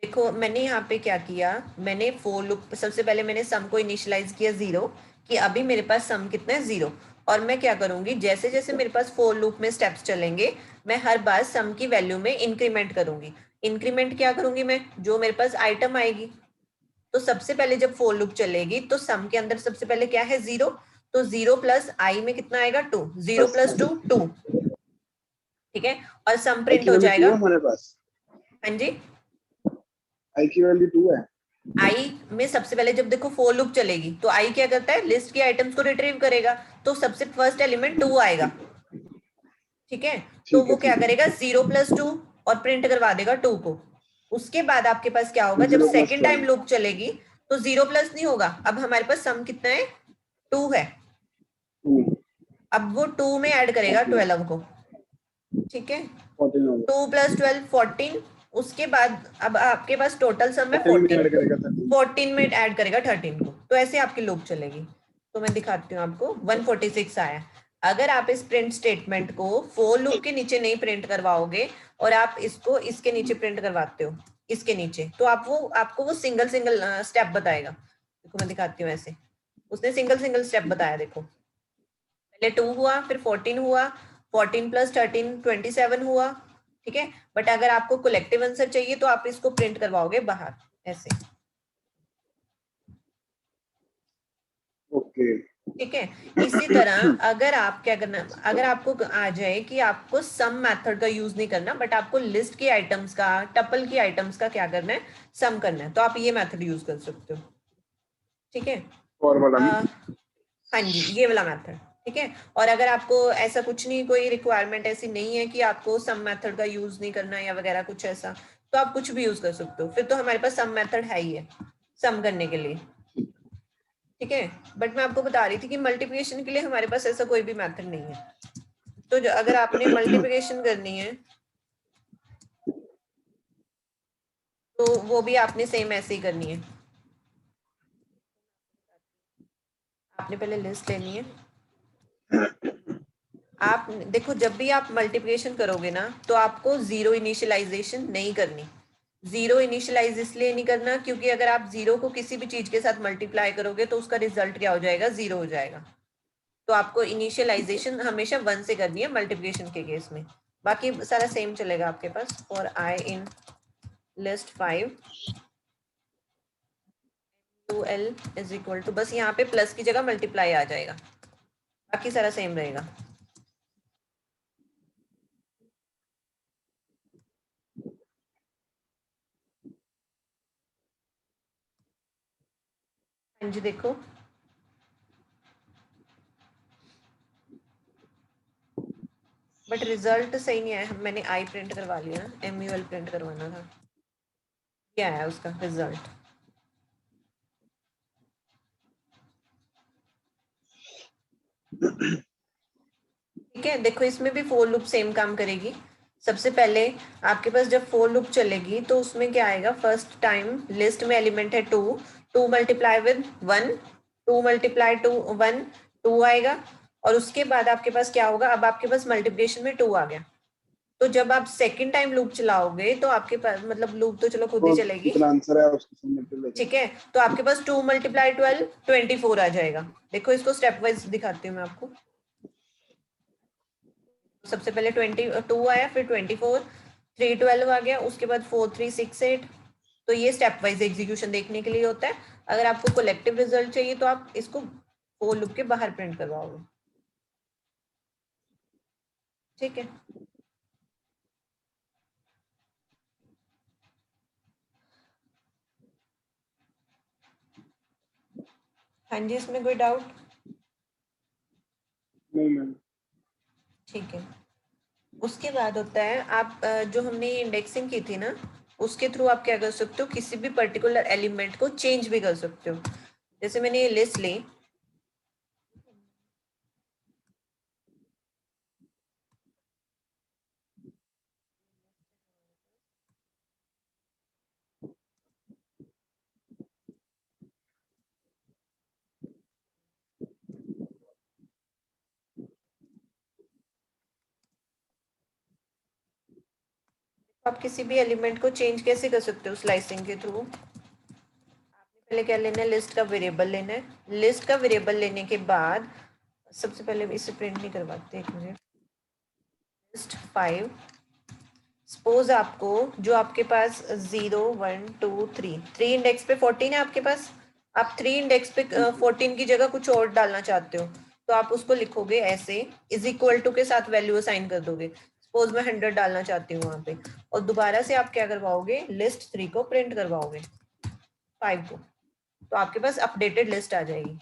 देखो मैंने यहाँ पे क्या किया, मैंने फॉर लूप, सबसे पहले मैंने सम को इनिशियलाइज किया 0, कि अभी मेरे पास सम कितना है, 0। और मैं क्या करूंगी, जैसे जैसे मेरे पास फॉर लूप में स्टेप्स चलेंगे, मैं हर बार सम की वैल्यू में इंक्रीमेंट करूंगी। इंक्रीमेंट क्या करूंगी मैं, जो मेरे पास आइटम आएगी। तो सबसे पहले जब फॉर लूप चलेगी तो सम के अंदर सबसे पहले क्या है, 0। तो 0 प्लस आई में कितना आएगा, 2, 0
बस।
प्लस 2 2, ठीक है। और सम
आई
प्रिंट
की
हो
वैल्यू 2
जाएगा।
है हमारे पास।
हाँ जी,
आई की वैल्यू 2 है।
आई में सबसे पहले जब देखो फॉर लूप चलेगी तो आई क्या करता है, लिस्ट के आइटम्स को रिट्रीव करेगा, तो सबसे फर्स्ट एलिमेंट 2 आएगा, ठीक है। तो
ठीक है,
वो क्या
ठीक है।
करेगा, 0 प्लस 2, और प्रिंट करवा देगा 2 को। उसके बाद आपके पास क्या होगा, जब
0 प्लस
सेकेंड टाइम
12।
लूप चलेगी, तो 0 प्लस नहीं होगा, अब हमारे पास सम कितना है, 2 है।
2।
अब वो 2 में ऐड करेगा
ओके।
12 को, ठीक है।
14 होगा।
2 प्लस 12 14। उसके बाद अब आपके पास टोटल सम है
14 में
14,
ऐड करेगा 13।
14 में ऐड करेगा 13 को, तो ऐसे आपकी लूप चलेगी। तो मैं दिखाती हूँ आपको, 146 आया। अगर आप इस प्रिंट स्टेटमेंट को फॉर लूप के नीचे नहीं प्रिंट करवाओगे, और आप इसको इसके नीचे प्रिंट करवाते हो, इसके नीचे, तो आपको वो सिंगल सिंगल स्टेप बताएगा। देखो मैं दिखाती हूँ ऐसे, उसने सिंगल सिंगल स्टेप बताया। देखो पहले 2 हुआ, फिर 14 हुआ, 14 प्लस 13 27 हुआ, ठीक है। बट अगर आपको कलेक्टिव आंसर चाहिए तो आप इसको प्रिंट करवाओगे बाहर, ऐसे,
ओके।
ठीक है। इसी तरह अगर आप क्या करना, अगर आपको आ जाए कि आपको सम मेथड का यूज नहीं करना, बट आपको लिस्ट की आइटम्स का, टपल की आइटम्स का क्या करना है, सम करना है, तो आप ये मेथड यूज कर सकते हो, ठीक है।
और वाला
आ,
नहीं?
हाँ जी, ये वाला मेथड, ठीक है। और अगर आपको ऐसा कुछ नहीं, कोई रिक्वायरमेंट ऐसी नहीं है कि आपको सम मेथड का यूज नहीं करना या वगैरह कुछ ऐसा, तो आप कुछ भी यूज कर सकते हो, फिर तो हमारे पास सम मेथड है ही है सम करने के लिए, ठीक है। बट मैं आपको बता रही थी कि मल्टीप्लिकेशन के लिए हमारे पास ऐसा कोई भी मेथड नहीं है। तो अगर आपने मल्टीप्लिकेशन करनी है तो वो भी आपने सेम ऐसे ही करनी है। आपने पहले लिस्ट लेनी है। आप देखो, जब भी आप मल्टीप्लिकेशन करोगे ना, तो आपको जीरो इनिशियलाइजेशन नहीं करनी। जीरो इनिशियलाइज इसलिए नहीं करना क्योंकि अगर आप जीरो को किसी भी चीज के साथ मल्टीप्लाई करोगे तो उसका रिजल्ट क्या हो जाएगा, जीरो हो जाएगा। तो आपको इनिशियलाइजेशन हमेशा 1 से करनी है मल्टीप्लिकेशन के केस में। बाकी सारा सेम चलेगा आपके पास। For I in list 5 2l is equal to, बस यहाँ पे प्लस की जगह मल्टीप्लाई आ जाएगा, बाकी सारा सेम रहेगा। हाँ जी, देखो बट रिजल्ट सही नहीं आया, मैंने आई प्रिंट करवा लिया ना, MUL प्रिंट करवाना था, क्या आया उसका रिजल्ट। ठीक है, देखो इसमें भी फोर लूप सेम काम करेगी। सबसे पहले आपके पास जब फोर लूप चलेगी तो उसमें क्या आएगा, फर्स्ट टाइम लिस्ट में एलिमेंट है 2, 2 मल्टीप्लाई विद 1, 2 मल्टीप्लाई 2 1, 2 आएगा। और उसके बाद आपके पास क्या होगा, अब आपके पास मल्टीप्लिकेशन में 2 आ गया। तो जब आप सेकेंड टाइम लूप चलाओगे तो आपके पास मतलब लूप तो चलो खुद ही
तो
चलेगी,
कितना आंसर है उसको सबमिट कर लेगा।
ठीक है। तो आपके पास 2 मल्टीप्लाई 12 24 आ जाएगा। देखो इसको स्टेप वाइज दिखाती हूँ मैं आपको। सबसे पहले 22 आया, फिर 24, 3 12 आ गया, उसके बाद 4 3 6 8। तो ये स्टेप वाइज एग्जीक्यूशन देखने के लिए होता है। अगर आपको कलेक्टिव रिजल्ट चाहिए तो आप इसको फोर लूप के बाहर प्रिंट करवाओगे, ठीक है। हाँ जी, इसमें कोई डाउट?
नहीं मैम।
ठीक है। उसके बाद होता है आप जो हमने इंडेक्सिंग की थी ना, उसके थ्रू आप क्या कर सकते हो, किसी भी पर्टिकुलर एलिमेंट को चेंज भी कर सकते हो। जैसे मैंने ये लिस्ट ली, आप किसी भी एलिमेंट को चेंज कैसे कर सकते हो, स्लाइसिंग के थ्रू। पहले क्या लेना है, लिस्ट का वेरिएबल लेना है। लिस्ट का वेरिएबल लेने के बाद सबसे पहले इसे प्रिंट नहीं करवाते, एक मिनट। लिस्ट 5, सपोज आपको जो आपके पास 0 1 2 3 3 इंडेक्स पे 14 है आपके पास, आप 3 इंडेक्स पे 14 की जगह कुछ और डालना चाहते हो, तो आप उसको लिखोगे ऐसे, इज इक्वल टू के साथ वैल्यू असाइन कर दोगे। सपोज मैं 100 डालना चाहती हूँ वहां पे, और दोबारा से आप क्या करवाओगे, लिस्ट 3 को प्रिंट करवाओगे 5 को, तो आपके पास अपडेटेड लिस्ट आ जाएगी।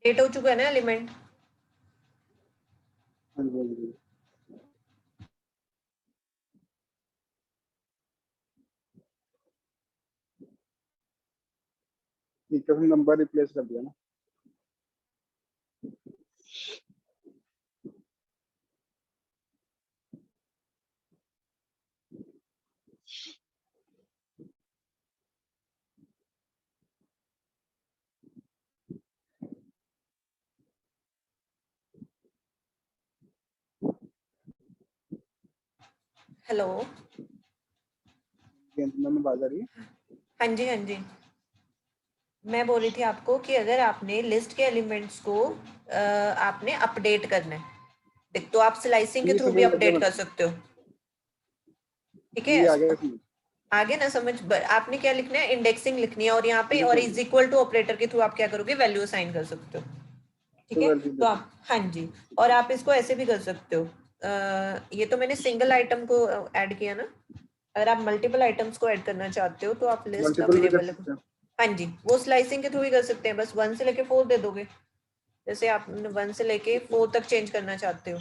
अपडेट हो चुका है ना एलिमेंट।
हाँ जी, हाँ जी। ठीक है, फिर नंबर रिप्लेस कर दिया ना।
हेलो।
मैम आवाज आ रही है।
हाँ जी, हाँ जी। मैं बोल रही थी आपको कि अगर आपने लिस्ट के एलिमेंट्स को आपने अपडेट करना है, देख तो आप स्लाइसिंग के
ये
थ्रू भी
समझ लग गया
अपडेट कर
मैम।
सकते हो, ठीक है।
ये आ गया समझ।
आगे ना समझ, आपने क्या लिखना है, इंडेक्सिंग लिखनी है, और यहाँ पे
जी
और
समझ
इज
गया।
इक्वल टू ऑपरेटर के थ्रू आप क्या करोगे, वैल्यू असाइन कर सकते हो, ठीक
तो
है।
वैल्यू
तो
दे दी।
आप, हाँ जी, और आप इसको ऐसे भी कर सकते हो। ये तो मैंने सिंगल आइटम को ऐड किया ना, अगर आप मल्टीपल आइटम्स को ऐड करना चाहते हो तो आप लिस्ट का
मल्टीपल भी कर
वेरिएबल,
सकते हैं।
हाँ जी, वो स्लाइसिंग के थ्रू ही कर सकते हैं, बस 1 से लेके 4 दे दोगे। जैसे आप 1 से लेके 4 तक चेंज करना चाहते हो,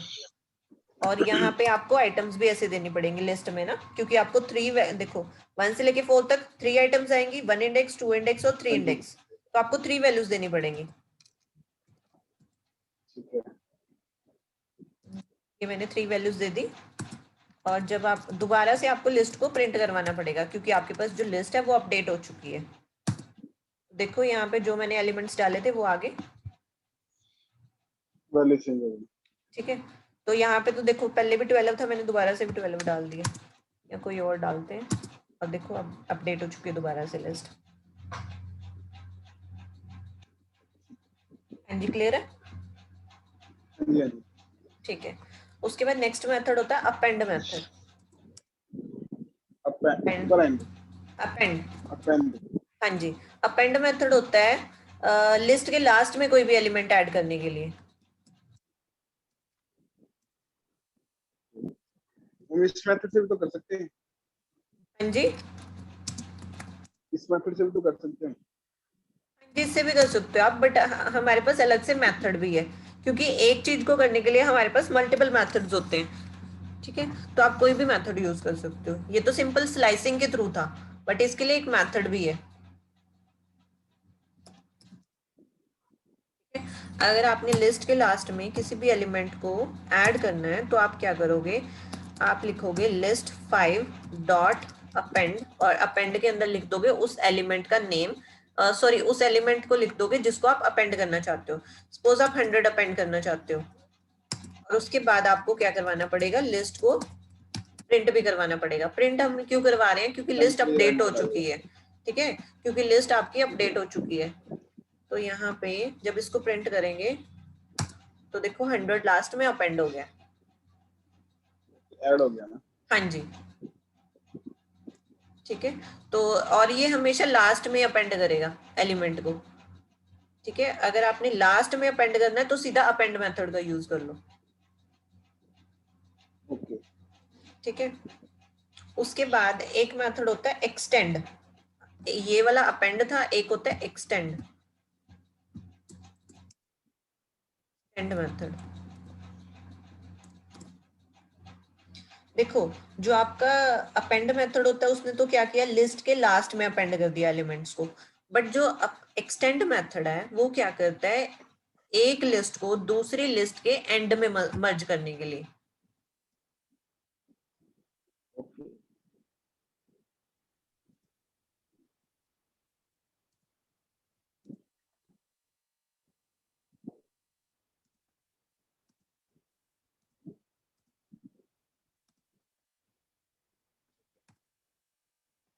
और यहाँ पे आपको आइटम्स भी ऐसे देनी पड़ेंगी लिस्ट में ना, क्योंकि आपको 3, देखो 1 से लेके 4 तक 3 आइटम्स आएंगी, 1 इंडेक्स 2 इंडेक्स और 3
हाँ जी।
इंडेक्स, तो आपको 3 वैल्यूज देनी पड़ेंगी।
ठीक है।
ये मैंने 3 वैल्यूज दे दी। और जब आप दोबारा से आपको लिस्ट को प्रिंट करवाना पड़ेगा, क्योंकि आपके पास जो लिस्ट है वो अपडेट हो चुकी है। देखो यहाँ पे जो मैंने एलिमेंट्स डाले थे वो आगे,
वैल्यू चेंज हो गई।
ठीक है। तो यहाँ पे तो देखो पहले भी 12 था, मैंने दोबारा से भी 12 डाल दिया, या कोई और डालते हैं। और देखो अब अपडेट हो चुकी है दोबारा से लिस्ट। हाँ जी, क्लियर है।
हाँ जी, हाँ जी।
ठीक है। उसके बाद नेक्स्ट मेथड होता है append method.
Append.
Append,
append.
हाँ जी। अपेंड मेथड होता है लिस्ट के लास्ट में कोई भी एलिमेंट ऐड करने के लिए।
हम इस मेथड से भी तो कर सकते हैं।
हाँ जी,
इस मेथड से भी तो कर सकते हैं।
इससे भी कर सकते हो आप, बट हमारे पास अलग से मेथड भी है, क्योंकि एक चीज को करने के लिए हमारे पास मल्टीपल मेथड्स होते हैं। ठीक है, तो आप कोई भी मेथड यूज कर सकते हो। ये तो सिंपल स्लाइसिंग के थ्रू था, बट इसके लिए एक मेथड भी है। अगर आपने लिस्ट के लास्ट में किसी भी एलिमेंट को ऐड करना है तो आप क्या करोगे, आप लिखोगे लिस्ट 5 डॉट अपेंड, और अपेंड के अंदर लिख दोगे उस एलिमेंट का नेम, सॉरी उस एलिमेंट को लिख दोगे जिसको आप अपेंड करना चाहते हो। सपोज आप 100 अपेंड करना चाहते हो, और उसके बाद आपको क्या करवाना पड़ेगा, लिस्ट को प्रिंट भी करवाना पड़ेगा। प्रिंट हम क्यों करवा रहे हैं, क्योंकि लिस्ट अपडेट हो चुकी है। ठीक है, क्योंकि लिस्ट आपकी अपडेट हो चुकी है। तो यहाँ पे जब इसको प्रिंट करेंगे तो देखो 100 लास्ट में अपेंड हो गया,
ऐड हो गया ना।
हाँ जी। ठीक है, तो और ये हमेशा लास्ट में अपेंड करेगा एलिमेंट को। ठीक है, अगर आपने लास्ट में अपेंड करना है तो सीधा अपेंड मेथड का यूज कर लो।
ओके।
ठीक है, उसके बाद एक मेथड होता है एक्सटेंड। ये वाला अपेंड था, एक होता है एक्सटेंड, एक्सटेंड मेथड। देखो, जो आपका अपेंड मेथड होता है उसने तो क्या किया, लिस्ट के लास्ट में अपेंड कर दिया एलिमेंट्स को। बट जो एक्सटेंड मेथड है वो क्या करता है, एक लिस्ट को दूसरी लिस्ट के एंड में मर्ज करने के लिए।
ओके।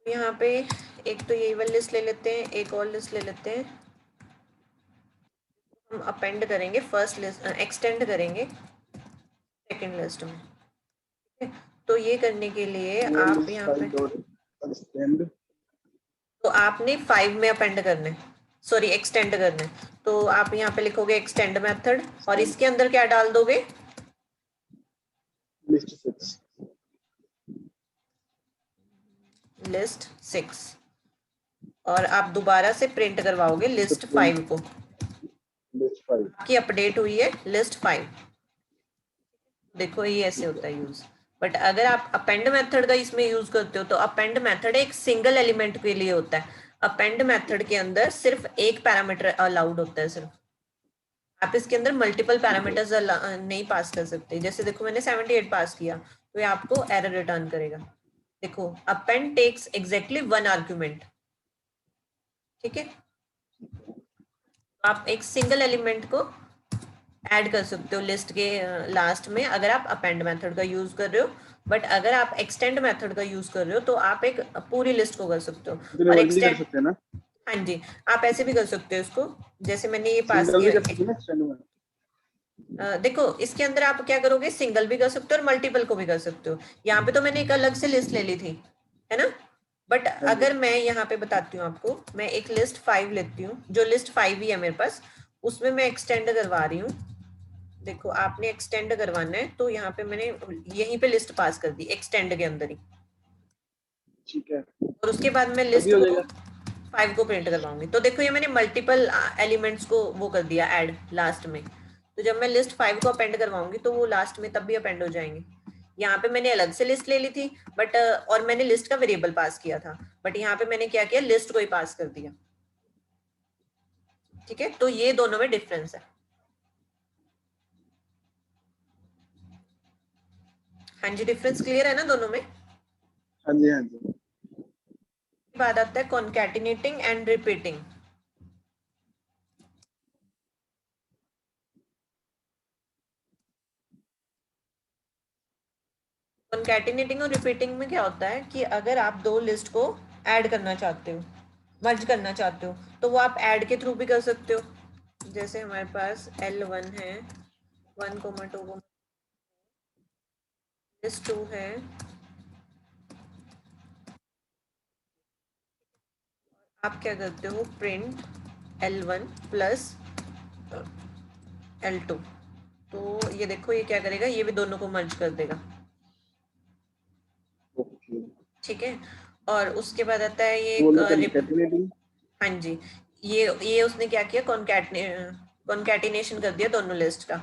यहाँ पे एक तो यही वाली लिस्ट ले लेते हैं, एक और लिस्ट ले लेते हैं। हम अपेंड करेंगे फर्स्ट लिस्ट, एक्सटेंड करेंगे सेकंड लिस्ट में। ठीक है, तो ये करने के लिए आप
लिस्ट
यहाँ
5
पे,
डॉट एक्सटेंड।
तो आपने 5 में अपेंड करना है, सॉरी एक्सटेंड करना है। तो आप यहाँ पे लिखोगे एक्सटेंड मेथड, और इसके अंदर क्या डाल दोगे,
लिस्ट 6।
लिस्ट 6, और आप दोबारा से प्रिंट करवाओगे लिस्ट 5 को।
लिस्ट 5।
आपकी अपडेट हुई है लिस्ट 5। देखो ये ऐसे होता है यूज। बट अगर आप अपेंड मेथड का इसमें यूज करते हो तो अपेंड मेथड एक सिंगल एलिमेंट के लिए होता है। अपेंड मेथड के अंदर सिर्फ एक पैरामीटर अलाउड होता है सिर्फ, आप इसके अंदर मल्टीपल पैरामीटर्स नहीं पास कर सकते। जैसे देखो मैंने 78 पास किया तो ये आपको एरर रिटर्न करेगा। देखो अपेंड टेक्स एग्जैक्टली 1 आर्ग्यूमेंट। ठीक है, आप एक सिंगल एलिमेंट को ऐड कर सकते हो लिस्ट के लास्ट में अगर आप अपेंड मेथड का यूज कर रहे हो। बट अगर आप एक्सटेंड मेथड का यूज कर रहे हो तो आप एक पूरी लिस्ट को कर सकते हो।
इतने
और
मर्जी कर
एक्सटेंड,
सकते हैं ना।
हाँ जी, आप ऐसे भी कर सकते हो इसको, जैसे मैंने ये पास
सिंगल भी
किया।
कर सकते हैं ना एक्सटेंड में।
देखो इसके अंदर आप क्या करोगे, सिंगल भी कर सकते हो और मल्टीपल को भी कर सकते हो। यहाँ पे तो मैंने एक अलग से लिस्ट ले ली थी, है ना। बट
हाँ जी।
अगर मैं यहाँ पे बताती हूँ आपको, मैं एक लिस्ट 5 लेती हूँ, जो लिस्ट 5 ही है मेरे पास, उसमें मैं एक्सटेंड करवा रही हूँ। देखो आपने एक्सटेंड करवाना है तो यहाँ पे मैंने यहीं पे लिस्ट पास कर दी एक्सटेंड के अंदर ही,
ठीक है,
और उसके बाद मैं
तभी
लिस्ट
हो
को
जाएगा।
5 को प्रिंट करवाऊंगी। तो देखो ये मैंने मल्टीपल एलिमेंट्स को वो कर दिया ऐड लास्ट में। तो जब मैं लिस्ट 5 को अपेंड करवाऊंगी तो वो लास्ट में तब भी अपेंड हो जाएंगे। यहाँ पे मैंने अलग से लिस्ट ले ली थी, बट और मैंने लिस्ट का वेरिएबल पास किया था, बट यहाँ पे मैंने क्या किया, लिस्ट को ही पास कर दिया। ठीक है, तो ये दोनों में डिफरेंस है। हाँ जी, डिफरेंस क्लियर है ना दोनों में।
हाँ जी, हाँ जी।
बाद आता है कॉन्कैटिनेटिंग एंड रिपीटिंग। कॉन्कैटिनेटिंग और रिपीटिंग में क्या होता है कि अगर आप दो लिस्ट को ऐड करना चाहते हो, मर्ज करना चाहते हो, तो वो आप ऐड के थ्रू भी कर सकते हो। जैसे हमारे पास L1 है, 1,2 लिस्ट 2 है, आप क्या करते हो, प्रिंट L1 प्लस L2। तो ये देखो ये क्या करेगा, ये भी दोनों को मर्ज कर देगा।
ओके।
ठीक है, और उसके बाद आता है ये
बोलना कंकैटिनेटिंग।
हाँ जी, ये उसने क्या किया, कॉन्कैटिनेशन कर दिया दोनों लिस्ट का।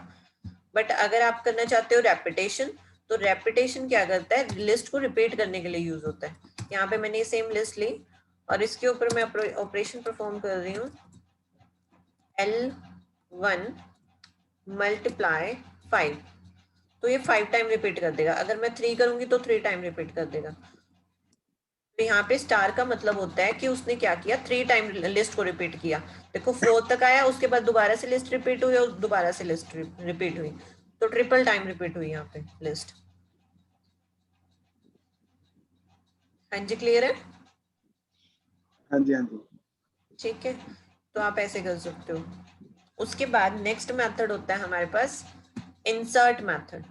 बट अगर आप करना चाहते हो रेपिटेशन, तो रेपिटेशन क्या करता है, लिस्ट को रिपीट करने के लिए यूज होता है। यहाँ पे मैंने सेम लिस्ट ली और इसके ऊपर मैं ऑपरेशन परफॉर्म कर रही हूँ, L1 मल्टीप्लाई 5, तो ये 5 टाइम रिपीट कर देगा। अगर मैं 3 करूंगी तो 3 टाइम रिपीट कर देगा। तो यहाँ पे स्टार का मतलब होता है कि उसने क्या किया, 3 टाइम लिस्ट को रिपीट किया। देखो 4 तक आया, उसके बाद दोबारा से लिस्ट रिपीट हुई और दोबारा से लिस्ट रिपीट हुई, तो ट्रिपल टाइम रिपीट हुई यहाँ पे लिस्ट। हाँ जी, क्लियर है?
हाँ जी, हाँ जी।
ठीक है, तो आप ऐसे कर सकते हो। उसके बाद नेक्स्ट मेथड होता है हमारे पास insert method.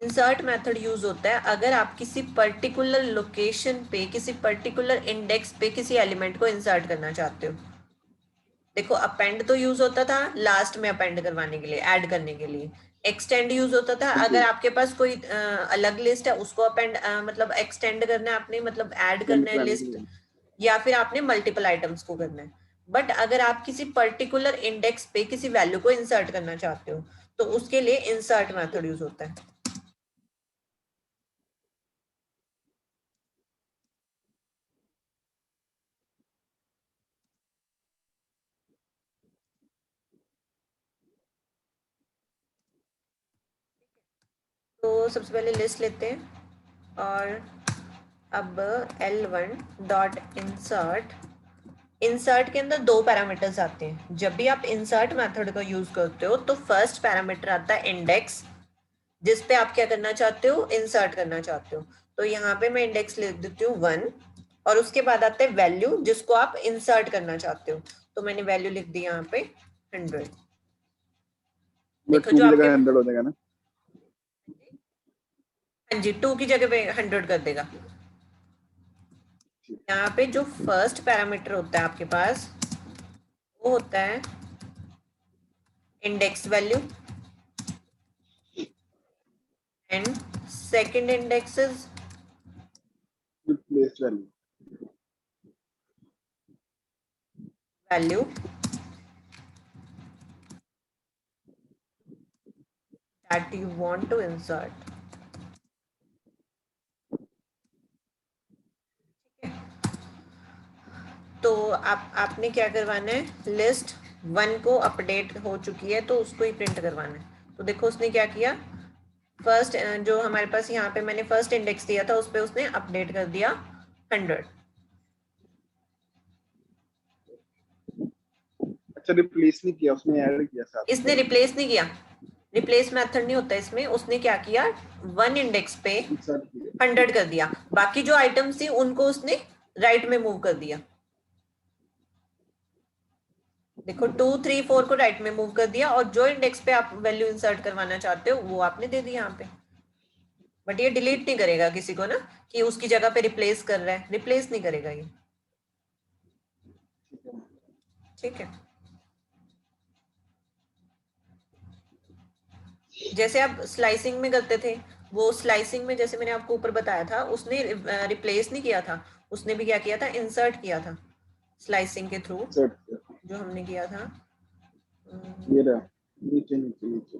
Insert method use होता है अगर आप किसी पर्टिकुलर लोकेशन पे, किसी पर्टिकुलर इंडेक्स पे किसी एलिमेंट को इंसर्ट करना चाहते हो। देखो अपेंड तो यूज होता था लास्ट में अपेंड करवाने के लिए, ऐड करने के लिए। एक्सटेंड यूज होता था
हाँ
अगर
जी,
आपके पास कोई अलग लिस्ट है, उसको अपेंड मतलब एक्सटेंड करना है आपने, मतलब ऐड
सेंड
करना है
कराने के
लिस्ट,
लिए।
या फिर आपने मल्टीपल आइटम्स को करना है। बट अगर आप किसी पर्टिकुलर इंडेक्स पे किसी वैल्यू को इंसर्ट करना चाहते हो, तो उसके लिए इंसर्ट मेथड यूज होता है। तो सबसे पहले लिस्ट लेते हैं और अब L1 डॉट इंसर्ट, इंसर्ट के अंदर 2 पैरामीटर्स आते हैं। जब भी आप इंसर्ट मेथड का यूज करते हो तो फर्स्ट पैरामीटर आता है इंडेक्स, जिस पे आप क्या करना चाहते हो, इंसर्ट करना चाहते हो। तो यहाँ पे मैं इंडेक्स लिख देती हूँ 1, और उसके बाद आता है वैल्यू जिसको आप इंसर्ट करना चाहते हो। तो मैंने वैल्यू लिख दी यहाँ पे 100।
बट
देखो
2
जो
की
आपके,
जगह 100 हो जाएगा ना?
हाँ जी, 2 की जगह पे 100 कर देगा।
ठीक।
यहाँ पे जो फर्स्ट पैरामीटर होता है आपके पास, वो होता है index value, and second index is
place value.
Value that you want to insert। तो आपने क्या करवाना है, लिस्ट 1 को अपडेट हो चुकी है तो उसको ही प्रिंट करवाना है। तो देखो उसने क्या किया, फर्स्ट जो हमारे पास यहाँ पे मैंने फर्स्ट इंडेक्स दिया था उस पर उसने अपडेट कर दिया 100।
अच्छा, रिप्लेस नहीं किया, उसने ऐड किया साथ में
इसने
दोनों।
रिप्लेस नहीं किया, रिप्लेस मेथड नहीं होता इसमें। उसने क्या किया, 1 इंडेक्स पे
इंसर्ट किया।
100 कर दिया, बाकी जो आइटम्स थी उनको उसने राइट में मूव कर दिया। देखो 2 3 4 को राइट में मूव कर दिया, और जो इंडेक्स पे आप वैल्यू इंसर्ट करवाना चाहते हो वो आपने दे दी यहाँ पे। बट ये डिलीट नहीं करेगा किसी को ना, कि उसकी जगह पे रिप्लेस कर रहा है, रिप्लेस नहीं करेगा ये।
ठीक है।
ठीक है, जैसे आप स्लाइसिंग में करते थे, वो स्लाइसिंग में जैसे मैंने आपको ऊपर बताया था, उसने रिप्लेस नहीं किया था, उसने भी क्या किया था, इंसर्ट किया था स्लाइसिंग के थ्रू।
इंसर्ट किया।
जो हमने किया था,
ये रहा, नीचे नीचे नीचे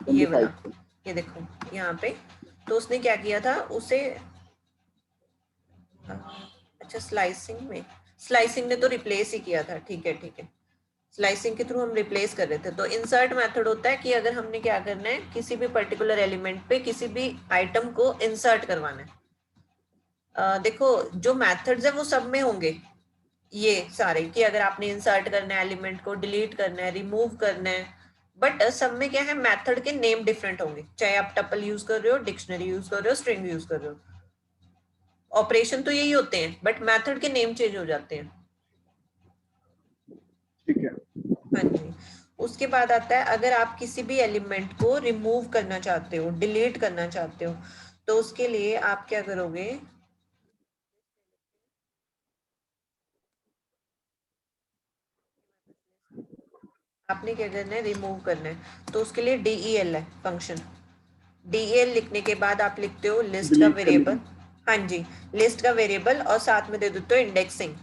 ये
25
वाला,
पे।
ये देखो यहाँ पे। तो उसने क्या किया था उसे, अच्छा स्लाइसिंग में, स्लाइसिंग ने तो रिप्लेस ही किया था, ठीक है ठीक है। स्लाइसिंग के थ्रू हम रिप्लेस कर रहे थे। तो इंसर्ट मेथड होता है कि अगर हमने क्या करना है, किसी भी पर्टिकुलर एलिमेंट पे किसी भी आइटम को इंसर्ट करवाना है। देखो जो मेथड्स है वो सब में होंगे ये सारे, कि अगर आपने इंसर्ट करना है एलिमेंट को, डिलीट करना है, रिमूव करना है, बट सब में क्या है, मेथड के नेम डिफरेंट होंगे। चाहे आप टपल यूज कर रहे हो, डिक्शनरी यूज कर रहे हो, स्ट्रिंग यूज कर रहे हो, ऑपरेशन तो यही होते हैं, बट मेथड के नेम चेंज हो जाते हैं।
ठीक है।
हाँ जी। उसके बाद आता है अगर आप किसी भी एलिमेंट को रिमूव करना चाहते हो, डिलीट करना चाहते हो, तो उसके लिए आप क्या करोगे, आपने क्या करना है, रिमूव करना है। तो उसके लिए DEL है फंक्शन। DEL लिखने के बाद आप लिखते हो लिस्ट का
डिलीट करने
वेरिएबल,
की।
हाँ जी, लिस्ट का वेरिएबल और साथ में दे देते हो इंडेक्सिंग,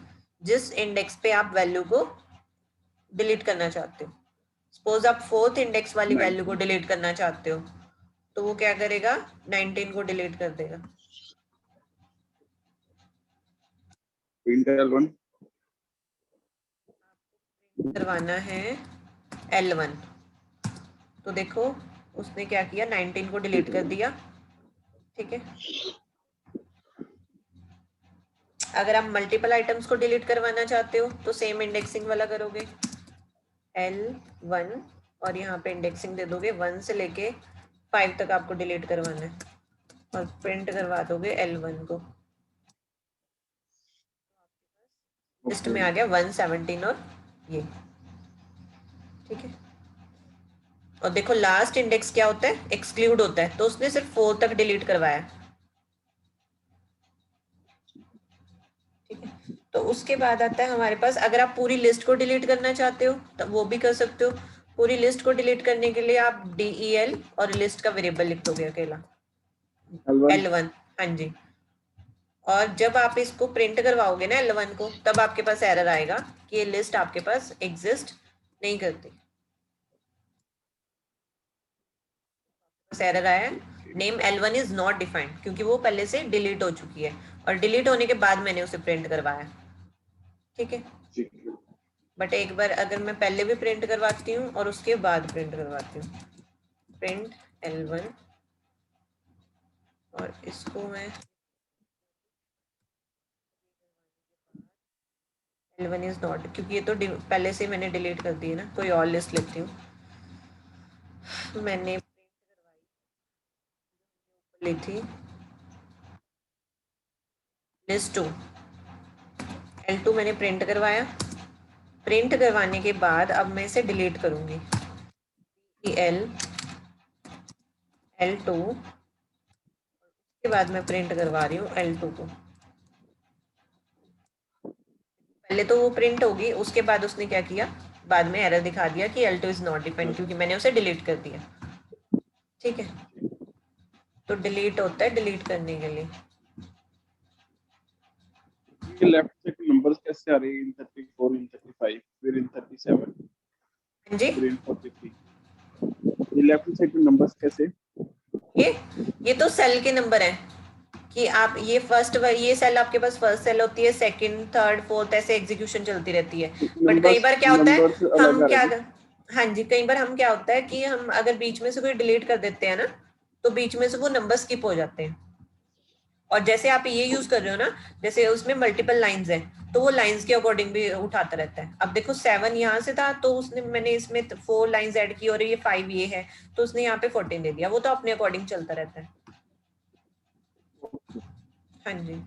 जिस इंडेक्स पे आप वैल्यू को डिलीट करना चाहते हो। सपोज आप 4th इंडेक्स वाली वैल्यू को
19
डिलीट करना चाहते हो, तो वो क्या करेगा, 19 को डिलीट कर देगा।
print L1
करवाना है L1, तो देखो उसने क्या किया, 19 को डिलीट कर दिया। ठीक है, अगर आप मल्टीपल आइटम्स को डिलीट करवाना चाहते हो तो सेम इंडेक्सिंग वाला करोगे, L1 और यहाँ पे इंडेक्सिंग दे दोगे 1 से लेके 5 तक आपको डिलीट करवाना है, और प्रिंट करवा दोगे L1 को। लिस्ट में आ गया 117 और ये। ठीक है, और देखो लास्ट इंडेक्स क्या होता है, एक्सक्लूड होता है, तो उसने सिर्फ 4 तक डिलीट करवाया। ठीक है, तो उसके बाद आता है हमारे पास, अगर आप पूरी लिस्ट को डिलीट करना चाहते हो तब वो भी कर सकते हो। पूरी लिस्ट को डिलीट करने के लिए आप del और लिस्ट का वेरिएबल लिख दोगे अकेला,
L1
L1। हाँ जी, और जब आप इसको प्रिंट करवाओगे ना L1 को, तब आपके पास एरर आएगा कि ये लिस्ट आपके पास एग्जिस्ट नहीं करती। एरर आया, name L1 is not defined, क्योंकि वो पहले से डिलीट हो चुकी है और डिलीट होने के बाद मैंने उसे प्रिंट करवाया। ठीक है, बट एक बार अगर मैं पहले भी प्रिंट करवाती हूँ और उसके बाद प्रिंट करवाती हूँ, प्रिंट L1, और इसको मैं L1 इज नॉट, क्योंकि ये तो पहले से मैंने डिलीट कर दी है ना, कोई और लिस्ट लिखती हूँ। मैंने ली थी लिस्ट 2, L2 मैंने प्रिंट करवाया। प्रिंट करवाने के बाद अब मैं इसे डिलीट करूंगी, L2 के बाद मैं प्रिंट करवा रही हूँ L2 को। पहले तो वो प्रिंट होगी, उसके बाद उसने क्या किया, बाद में एरर दिखा दिया कि L2 इज नॉट डिफाइंड, क्योंकि मैंने उसे डिलीट कर दिया। ठीक है, तो डिलीट होता है डिलीट करने के लिए।
ये लेफ्ट साइड पे नंबर्स कैसे आ रहे हैं, इन 34 इन 35 फिर इन 37
हाँ जी,
फिर इन 43, ये लेफ्ट साइड पे नंबर्स कैसे?
ये ये तो सेल के नंबर है कि आप ये फर्स्ट, ये सेल आपके पास फर्स्ट सेल होती है, सेकंड थर्ड फोर्थ ऐसे एग्जीक्यूशन चलती रहती है। बट कई
नंबर्स
बार क्या होता है,
नंबर्स अलग
हम
आ
क्या,
रहे हैं।
हाँ जी, कई बार हम क्या होता है कि हम अगर बीच में से कोई डिलीट कर देते हैं ना, तो बीच में से वो नंबर स्किप हो जाते हैं। और जैसे आप ये यूज कर रहे हो ना, जैसे उसमें मल्टीपल लाइंस है, तो वो लाइंस के अकॉर्डिंग भी उठाता रहता है। अब देखो 7 यहाँ से था, तो उसने, मैंने इसमें 4 लाइंस ऐड की और ये 5 ये है, तो उसने यहाँ पे 14 दे दिया। वो तो अपने अकॉर्डिंग चलता रहता है। हाँ जी,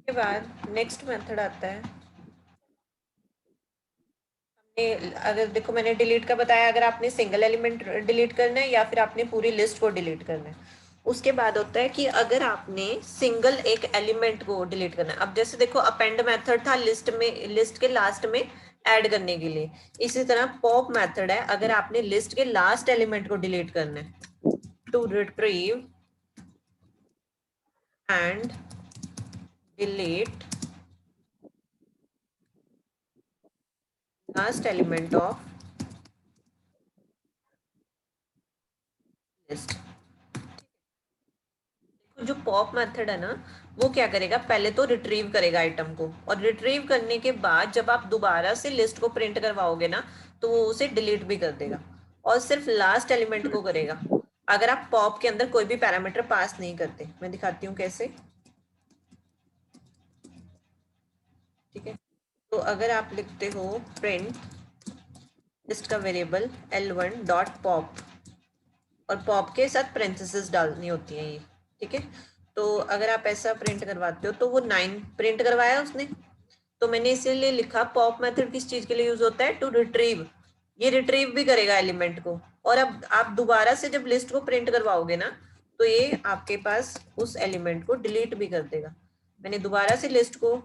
के बाद नेक्स्ट मेथड आता है। अगर देखो मैंने डिलीट का बताया, अगर आपने सिंगल एलिमेंट डिलीट करना है या फिर आपने पूरी लिस्ट को डिलीट करना है। उसके बाद होता है कि अगर आपने सिंगल एक एलिमेंट को डिलीट करना है, अब जैसे देखो अपेंड मेथड था लिस्ट में, लिस्ट के लास्ट में ऐड करने के लिए, इसी तरह पॉप मेथड है अगर आपने लिस्ट के लास्ट एलिमेंट को डिलीट करना है, to retrieve and delete last element of list. जो पॉप मेथड है ना, वो क्या करेगा, पहले तो रिट्रीव करेगा आइटम को, और रिट्रीव करने के बाद जब आप दोबारा से लिस्ट को प्रिंट करवाओगे ना, तो वो उसे डिलीट भी कर देगा, और सिर्फ लास्ट एलिमेंट को करेगा अगर आप पॉप के अंदर कोई भी पैरामीटर पास नहीं करते। मैं दिखाती हूँ कैसे। ठीक है, तो अगर आप लिखते हो प्रिंट लिस्ट का वेरिएबल L1 डॉट पॉप, और पॉप के साथ पेरेंथेसिस डालनी होती है ये। ठीक है, तो अगर आप ऐसा प्रिंट करवाते हो, तो वो 9 प्रिंट करवाया उसने, तो मैंने इसीलिए लिखा पॉप मेथड किस चीज के लिए यूज होता है, टू रिट्रीव। ये रिट्रीव भी करेगा एलिमेंट को, और अब आप दोबारा से जब लिस्ट को प्रिंट करवाओगे ना, तो ये आपके पास उस एलिमेंट को डिलीट भी कर देगा। मैंने दोबारा से लिस्ट को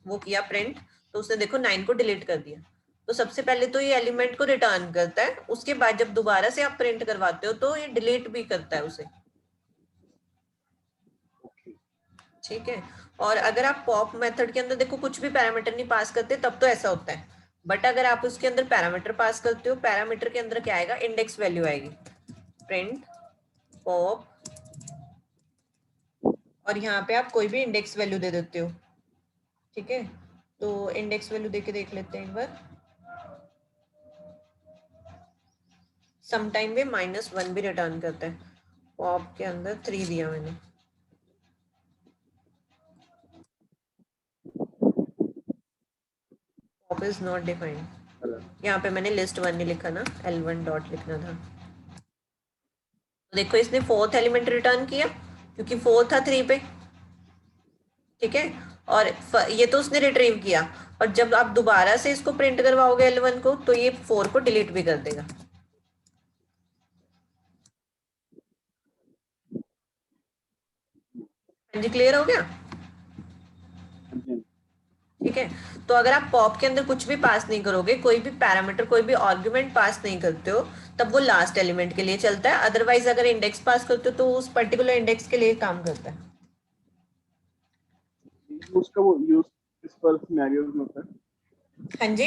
वो किया प्रिंट, तो उसने देखो 9 को डिलीट कर दिया। तो सबसे पहले तो ये एलिमेंट को रिटर्न करता है, उसके बाद जब दोबारा से आप प्रिंट करवाते हो तो ये डिलीट भी करता है उसे। ठीक है। और अगर आप पॉप मेथड के अंदर देखो कुछ भी पैरामीटर नहीं पास करते तब तो ऐसा होता है, बट अगर आप उसके अंदर पैरामीटर पास करते हो, पैरामीटर के अंदर क्या आएगा, इंडेक्स वैल्यू आएगी, प्रिंट पॉप, और यहाँ पे आप कोई भी इंडेक्स वैल्यू दे देते हो। ठीक है, तो इंडेक्स वैल्यू देके देख लेते हैं एक बार। समटाइम में -1 भी रिटर्न करता है। पॉप के अंदर 3 दिया मैंने। पॉप इज नॉट डिफाइंड, यहाँ पे मैंने list1 नहीं लिखा ना, L1 डॉट लिखना था। तो देखो इसने 4th एलिमेंट रिटर्न किया क्योंकि 4 था 3 पे। ठीक है, और ये तो उसने रिट्रीव किया, और जब आप दोबारा से इसको प्रिंट करवाओगे L1 को, तो ये 4 को डिलीट भी कर देगा। हाँ जी, क्लियर हो गया। ठीक है, तो अगर आप पॉप के अंदर कुछ भी पास नहीं करोगे, कोई भी पैरामीटर कोई भी आर्गुमेंट पास नहीं करते हो, तब वो लास्ट एलिमेंट के लिए चलता है। अदरवाइज अगर इंडेक्स पास करते हो तो उस पर्टिकुलर इंडेक्स के लिए काम करता है।
उसका वो यूज किस पर सिनेरियोज में होता है?
हाँ जी,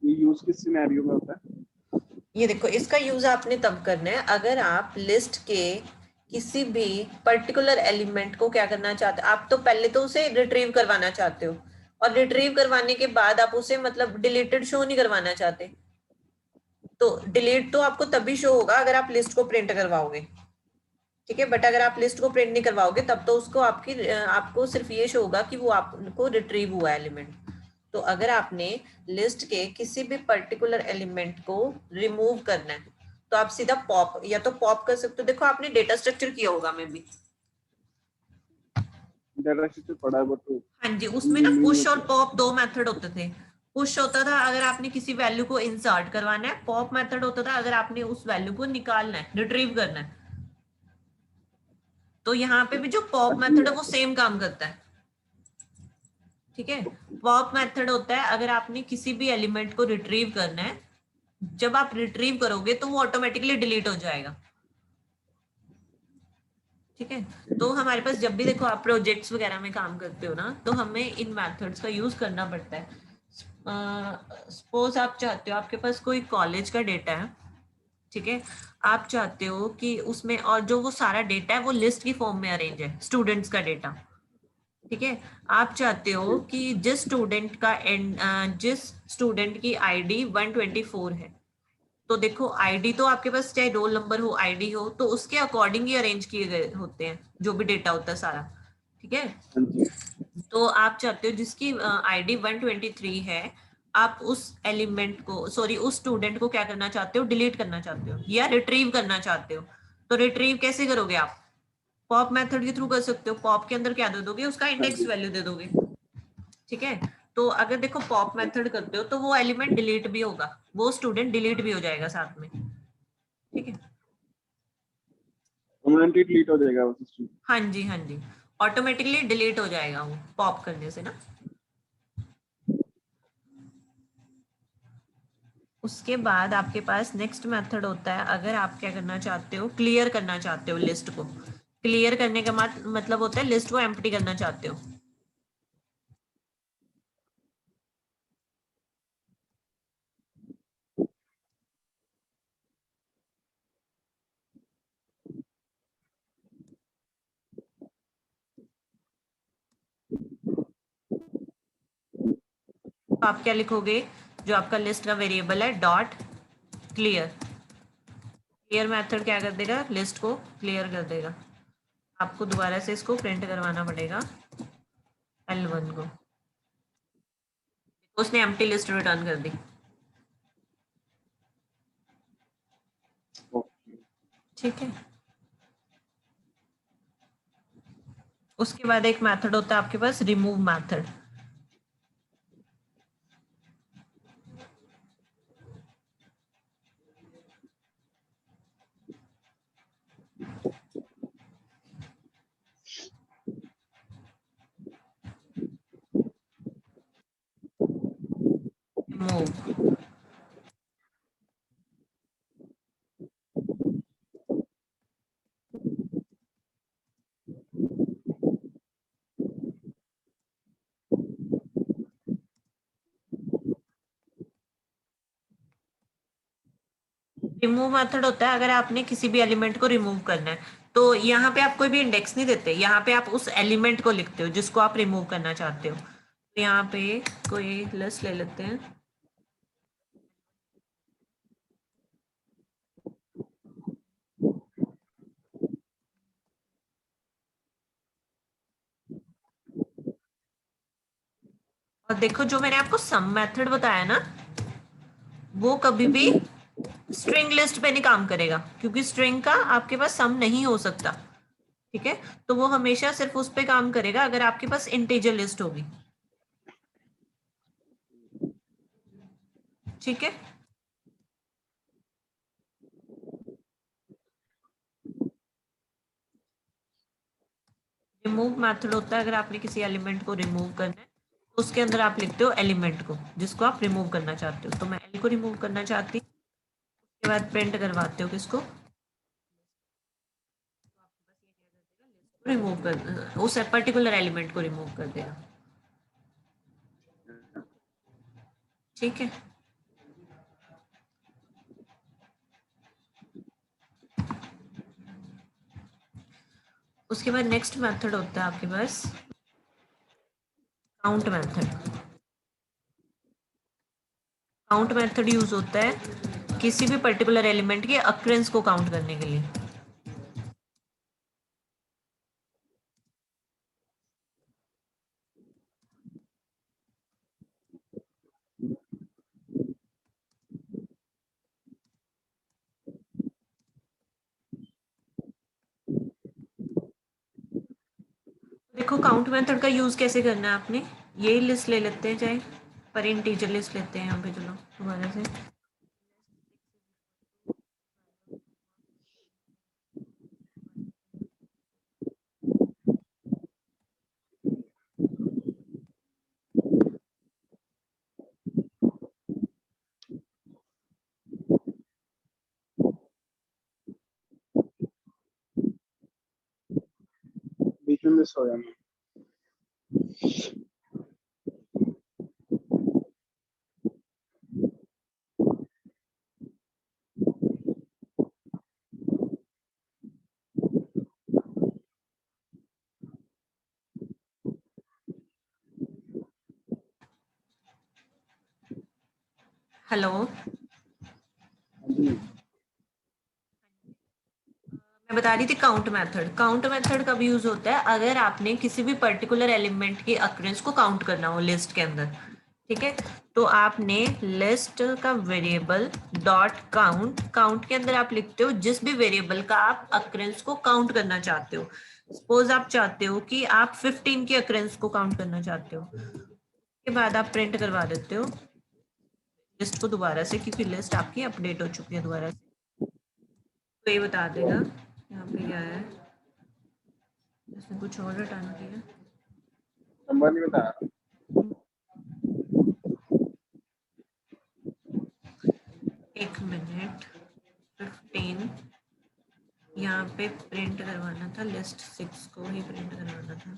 ये यूज किस सिनेरियो में होता है?
ये देखो इसका यूज आपने तब करना है अगर आप लिस्ट के किसी भी पर्टिकुलर एलिमेंट को क्या करना चाहते हो। आप तो पहले तो उसे रिट्रीव करवाना चाहते हो, और रिट्रीव करवाने के बाद आप उसे मतलब डिलीटेड शो नहीं करवाना चाहते, तो डिलीट तो आपको तभी शो होगा अगर आप लिस्ट को प्रिंट करवाओगे। ठीक है, बट अगर आप लिस्ट को प्रिंट नहीं करवाओगे तब तो उसको आपको सिर्फ ये शो होगा कि वो आपको रिट्रीव हुआ एलिमेंट। तो अगर आपने लिस्ट के किसी भी पर्टिकुलर एलिमेंट को रिमूव करना है, तो आप सीधा पॉप, या तो पॉप कर सकते हो। देखो आपने डेटा स्ट्रक्चर किया होगा मे बी।
डाटा स्ट्रक्चर पढ़ा है बट
हाँ जी, उसमें ना पुश और पॉप 2 मेथड होते थे। पुश होता था अगर आपने किसी वैल्यू को इंसर्ट करवाना है, पॉप मेथड होता था अगर आपने उस वैल्यू को निकालना है, रिट्रीव करना है। तो यहाँ पे भी जो पॉप मेथड है वो सेम काम करता है। ठीक है, पॉप मेथड होता है अगर आपने किसी भी एलिमेंट को रिट्रीव करना है, जब आप रिट्रीव करोगे तो वो ऑटोमेटिकली डिलीट हो जाएगा। ठीक है, तो हमारे पास जब भी देखो आप प्रोजेक्ट्स वगैरह में काम करते हो ना, तो हमें इन मेथड्स का यूज करना पड़ता है। सपोज आप चाहते हो आपके पास कोई कॉलेज का डेटा है। ठीक है, आप चाहते हो कि उसमें, और जो वो सारा डेटा है वो लिस्ट की फॉर्म में अरेंज है, स्टूडेंट्स का डेटा। ठीक है, आप चाहते हो कि जिस स्टूडेंट की आईडी 124 है, तो देखो आईडी तो आपके पास चाहे रोल नंबर हो, आईडी हो, तो उसके अकॉर्डिंग ही अरेंज किए गए होते हैं जो भी डेटा होता है सारा। ठीक है, तो आप चाहते हो जिसकी आईडी 123 है, आप उस एलिमेंट को, सॉरी उस स्टूडेंट को क्या करना चाहते हो, डिलीट करना चाहते हो या रिट्रीव करना चाहते हो। तो रिट्रीव कैसे करोगे आप, पॉप मेथड के थ्रू कर सकते हो। पॉप के अंदर क्या दे दोगे, उसका इंडेक्स वैल्यू दे दोगे। ठीक है, तो अगर देखो पॉप मेथड करते हो तो वो एलिमेंट डिलीट भी होगा, वो स्टूडेंट डिलीट भी हो जाएगा साथ में। ठीक है,
परमानेंटली डिलीट हो जाएगा वो सिस्टम।
हाँ जी हाँ जी, ऑटोमेटिकली डिलीट हो जाएगा वो पॉप करने से ना। उसके बाद आपके पास नेक्स्ट मेथड होता है, अगर आप क्या करना चाहते हो, क्लियर करना चाहते हो लिस्ट को। क्लियर करने का मतलब होता है लिस्ट को एम्प्टी करना चाहते हो। तो आप क्या लिखोगे, जो आपका लिस्ट का वेरिएबल है, डॉट क्लियर। क्लियर मेथड क्या कर देगा, लिस्ट को क्लियर कर देगा। आपको दोबारा से इसको प्रिंट करवाना पड़ेगा L1 को। उसने एम्प्टी लिस्ट रिटर्न कर दी। ठीक है, उसके बाद एक मेथड होता है आपके पास, remove method. remove। Remove method होता है अगर आपने किसी भी एलिमेंट को रिमूव करना है, तो यहाँ पे आप कोई भी इंडेक्स नहीं देते, यहाँ पे आप उस एलिमेंट को लिखते हो जिसको आप रिमूव करना चाहते हो। तो यहाँ पे कोई लिस्ट ले लेते हैं। और देखो जो मैंने आपको सम मेथड बताया ना, वो कभी
हाँ
भी
जी।
स्ट्रिंग लिस्ट पे नहीं काम करेगा, क्योंकि स्ट्रिंग का आपके पास सम नहीं हो सकता। ठीक है, तो वो हमेशा सिर्फ उस पे काम करेगा अगर आपके पास इंटीजर लिस्ट होगी। ठीक है, रिमूव मेथड होता है अगर आपने किसी एलिमेंट को रिमूव करना है, तो उसके अंदर आप लिखते हो एलिमेंट को जिसको आप रिमूव करना चाहते हो। तो मैं एल को रिमूव करना चाहती हूँ, उसके बाद प्रिंट करवाते हो किसको, रिमूव कर, उस पर्टिकुलर एलिमेंट को रिमूव कर देगा। ठीक है, उसके बाद नेक्स्ट मेथड होता है आपके पास count method. Count method use होता है किसी भी पर्टिकुलर एलिमेंट के अक्रेंस को काउंट करने के लिए। देखो काउंट मेथड का यूज कैसे करना है आपने, यही लिस्ट ले लेते हैं चाहे, पर इंटीजर लिस्ट लेते हैं यहाँ पे। चलो दोबारा से,
बीच में मिस हो जाना।
हेलो,
हाँ जी।
मैं बता रही थी काउंट मेथड। काउंट मेथड कब यूज होता है, अगर आपने किसी भी पर्टिकुलर एलिमेंट के अक्रेंस को काउंट करना हो लिस्ट के अंदर। ठीक है, तो आपने लिस्ट का वेरिएबल डॉट काउंट, काउंट के अंदर आप लिखते हो जिस भी वेरिएबल का आप अक्रेंस को काउंट करना चाहते हो। सपोज आप चाहते हो कि आप 15 के अक्रेंस को काउंट करना चाहते हो, उसके बाद आप प्रिंट करवा देते हो लिस्ट को दोबारा से, क्योंकि लिस्ट आपकी अपडेट हो चुकी है दोबारा से। तो ये बता देगा यहाँ पे क्या है, इसने कुछ और रिटर्न किया।
नंबर नहीं बता।
एक मिनट, 15 यहाँ पे प्रिंट करवाना था, लिस्ट 6 को ही प्रिंट करवाना था।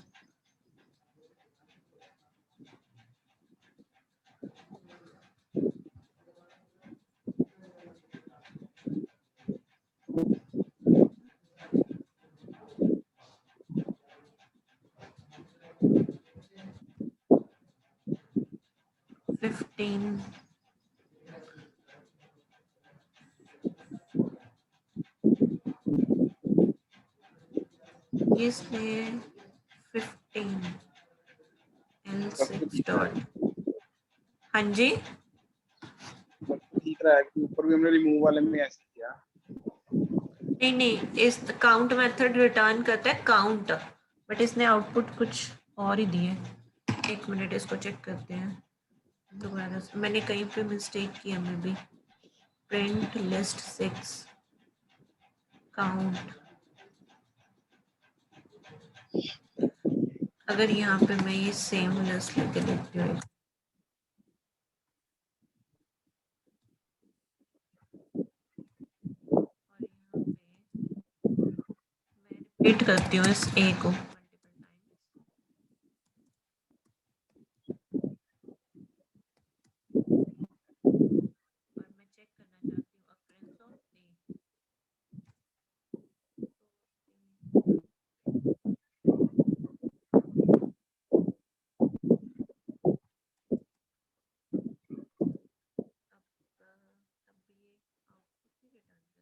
फिफ्टीन, इसलिए 15
सब कुछ
L6
ठीक रहा
डॉट,
है।
हाँ जी,
सब कुछ ठीक रहा है कि ऊपर भी हमने रिमूव वाले में ऐसे किया।
नहीं नहीं, इस काउंट मेथड रिटर्न करता है काउंट, बट इसने आउटपुट कुछ और ही दिए। एक मिनट, इसको चेक करते हैं दोबारा से, मैंने कहीं पे मिस्टेक किया may be. Print list 6 count, अगर यहाँ पे मैं ये सेम लिस्ट लेके देखती हूँ, रिपीट करती हूँ इस ए को और मैं चेक करना चाहती हूँ occurrence of A। अब ये आउटपुट ही रिटर्न कर रहा है।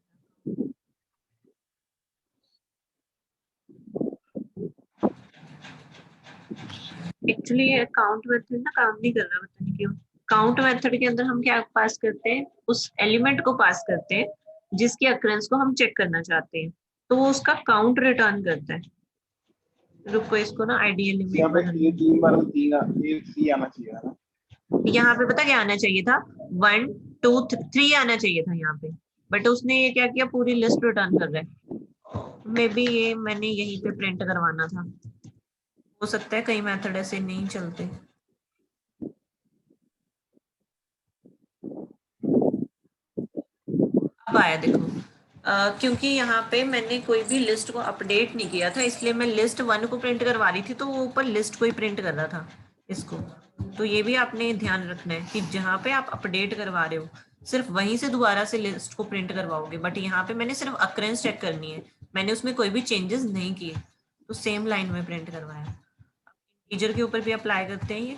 एक्चुअली ये काउंट मेथड ना काम नहीं कर रहा, पता नहीं क्यों। काउंट मेथड के अंदर हम क्या पास करते हैं, उस एलिमेंट को पास करते हैं जिसकी अक्रेंस को हम चेक करना चाहते हैं, तो वो उसका काउंट रिटर्न करता है। रुको इसको ना आइडियली में
यहाँ
एक
पे
बार,
ये 3 बार 3 आना चाहिए था ना।
यहाँ पे पता क्या आना चाहिए था, 1 2 3 आना चाहिए था यहाँ पे, बट उसने ये क्या किया, पूरी लिस्ट रिटर्न कर रहा है। मे बी ये मैंने यहीं पे प्रिंट करवाना था, हो सकता है कई मेथड ऐसे नहीं चलते। अब आया देखो, क्योंकि यहाँ पे मैंने कोई भी लिस्ट को अपडेट नहीं किया था, इसलिए मैं लिस्ट 1 को प्रिंट करवा रही थी, तो वो ऊपर लिस्ट को ही प्रिंट कर रहा था इसको। तो ये भी आपने ध्यान रखना है कि जहाँ पे आप अपडेट करवा रहे हो सिर्फ वहीं से दोबारा से लिस्ट को प्रिंट करवाओगे, बट यहाँ पे मैंने सिर्फ अक्रेंस चेक करनी है, मैंने उसमें कोई भी चेंजेस नहीं किए, तो सेम लाइन में प्रिंट करवाया। टीचर के ऊपर भी अप्लाई करते हैं ये।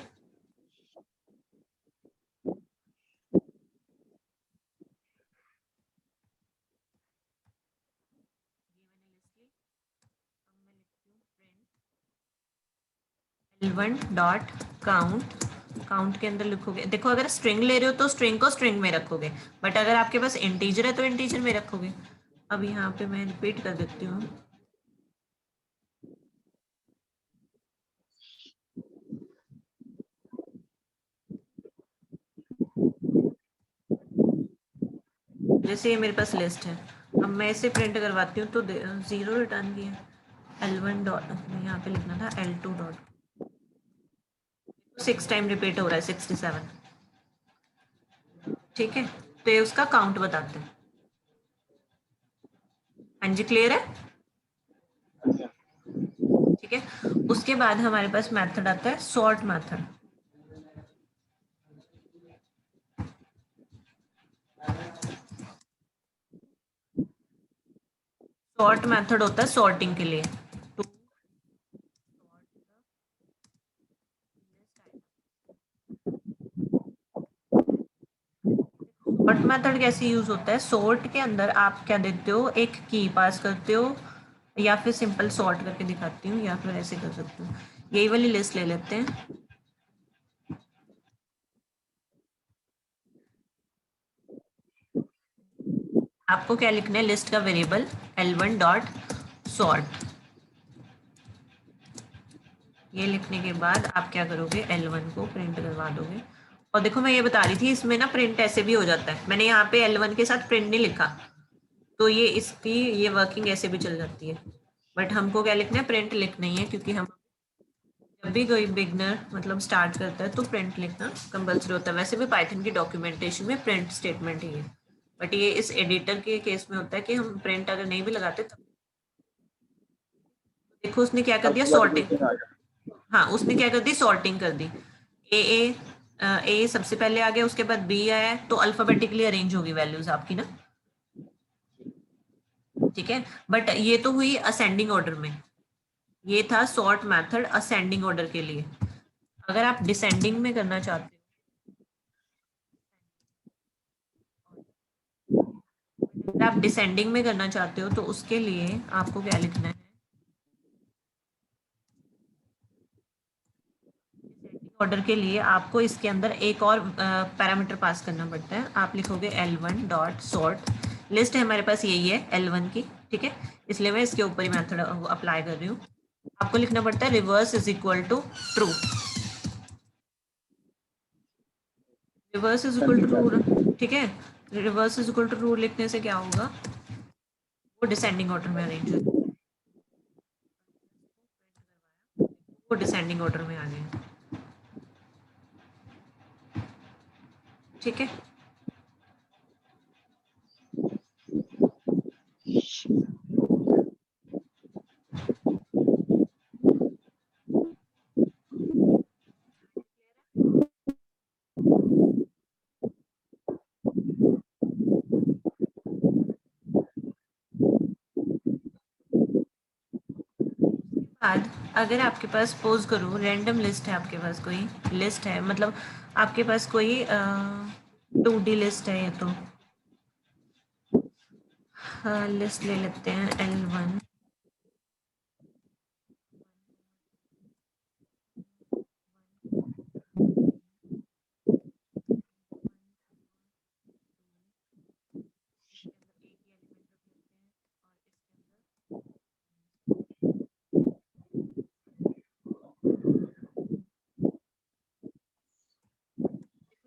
L1 डॉट काउंट, काउंट के अंदर लिखोगे, देखो अगर स्ट्रिंग ले रहे हो तो स्ट्रिंग को स्ट्रिंग में रखोगे, बट अगर आपके पास इंटीजर है तो इंटीजर में रखोगे। अब यहाँ पे मैं रिपीट कर देती हूँ, जैसे ये मेरे पास लिस्ट है, अब मैं इसे प्रिंट करवाती हूँ तो 0 रिटर्न किया। L1 डॉट, यहाँ पे लिखना था L2 डॉट, 6 टाइम रिपीट हो रहा है 67। ठीक है, तो ये उसका काउंट बताते हैं। हाँ जी, क्लियर है।
अच्छा,
ठीक है, उसके बाद हमारे पास मेथड आता है सॉर्ट मेथड। सॉर्ट मेथड होता है सॉर्टिंग के लिए। सॉर्ट मेथड कैसे यूज होता है, सॉर्ट के अंदर आप क्या देते हो, एक की पास करते हो, या फिर सिंपल सॉर्ट करके दिखाती हूँ, या फिर ऐसे कर सकते हो। यही वाली लिस्ट ले लेते हैं, आपको क्या लिखना है, लिस्ट का वेरिएबल L1 डॉट सॉर्ट। ये लिखने के बाद आप क्या करोगे, L1 को प्रिंट करवा दोगे। और देखो मैं ये बता रही थी, इसमें ना प्रिंट ऐसे भी हो जाता है, मैंने यहाँ पे L1 के साथ प्रिंट नहीं लिखा, तो ये इसकी ये वर्किंग ऐसे भी चल जाती है, बट हमको क्या लिखना है, प्रिंट लिखना ही है, क्योंकि हम जब भी कोई बिगनर मतलब स्टार्ट करता है तो प्रिंट लिखना कंपल्सरी होता है। वैसे भी पाइथन की डॉक्यूमेंटेशन में प्रिंट स्टेटमेंट ही है, बट ये इस एडिटर के केस में होता है कि हम प्रिंट अगर नहीं भी लगाते तब। देखो उसने क्या कर
अब
दिया,
दोबारा
सॉर्टिंग।
क्वेश्चन आ गया।
हाँ, उसने क्या कर दी, सॉर्टिंग कर दी। ए ए ए सबसे पहले आ गया, उसके बाद बी आया, तो अल्फाबेटिकली अरेंज होगी वैल्यूज आपकी ना। ठीक है, बट ये तो हुई असेंडिंग ऑर्डर में, ये था सॉर्ट मेथड असेंडिंग ऑर्डर के लिए। अगर आप डिसेंडिंग में करना चाहते हो, अगर आप डिसेंडिंग में करना चाहते हो तो उसके लिए आपको क्या लिखना है, डिसेंडिंग ऑर्डर के लिए आपको इसके अंदर एक और पैरामीटर पास करना पड़ता है। आप लिखोगे L1 डॉट सॉर्ट, लिस्ट है हमारे पास यही है L1 की, ठीक है, इसलिए मैं इसके ऊपर ही मेथड अप्लाई कर रही हूँ। आपको लिखना पड़ता है reverse is equal to true. Reverse is equal to
sending
true,
message.
ठीक है, reverse is equal to true लिखने से क्या होगा, वो डिसेंडिंग ऑर्डर में अरेंज हो, वो डिसेंडिंग ऑर्डर में आ गए। ठीक है, बाद अगर आपके पास सपोज करो रैंडम लिस्ट है, आपके पास कोई लिस्ट है, मतलब आपके पास कोई 2D लिस्ट है, ये तो लिस्ट ले लेते हैं L1।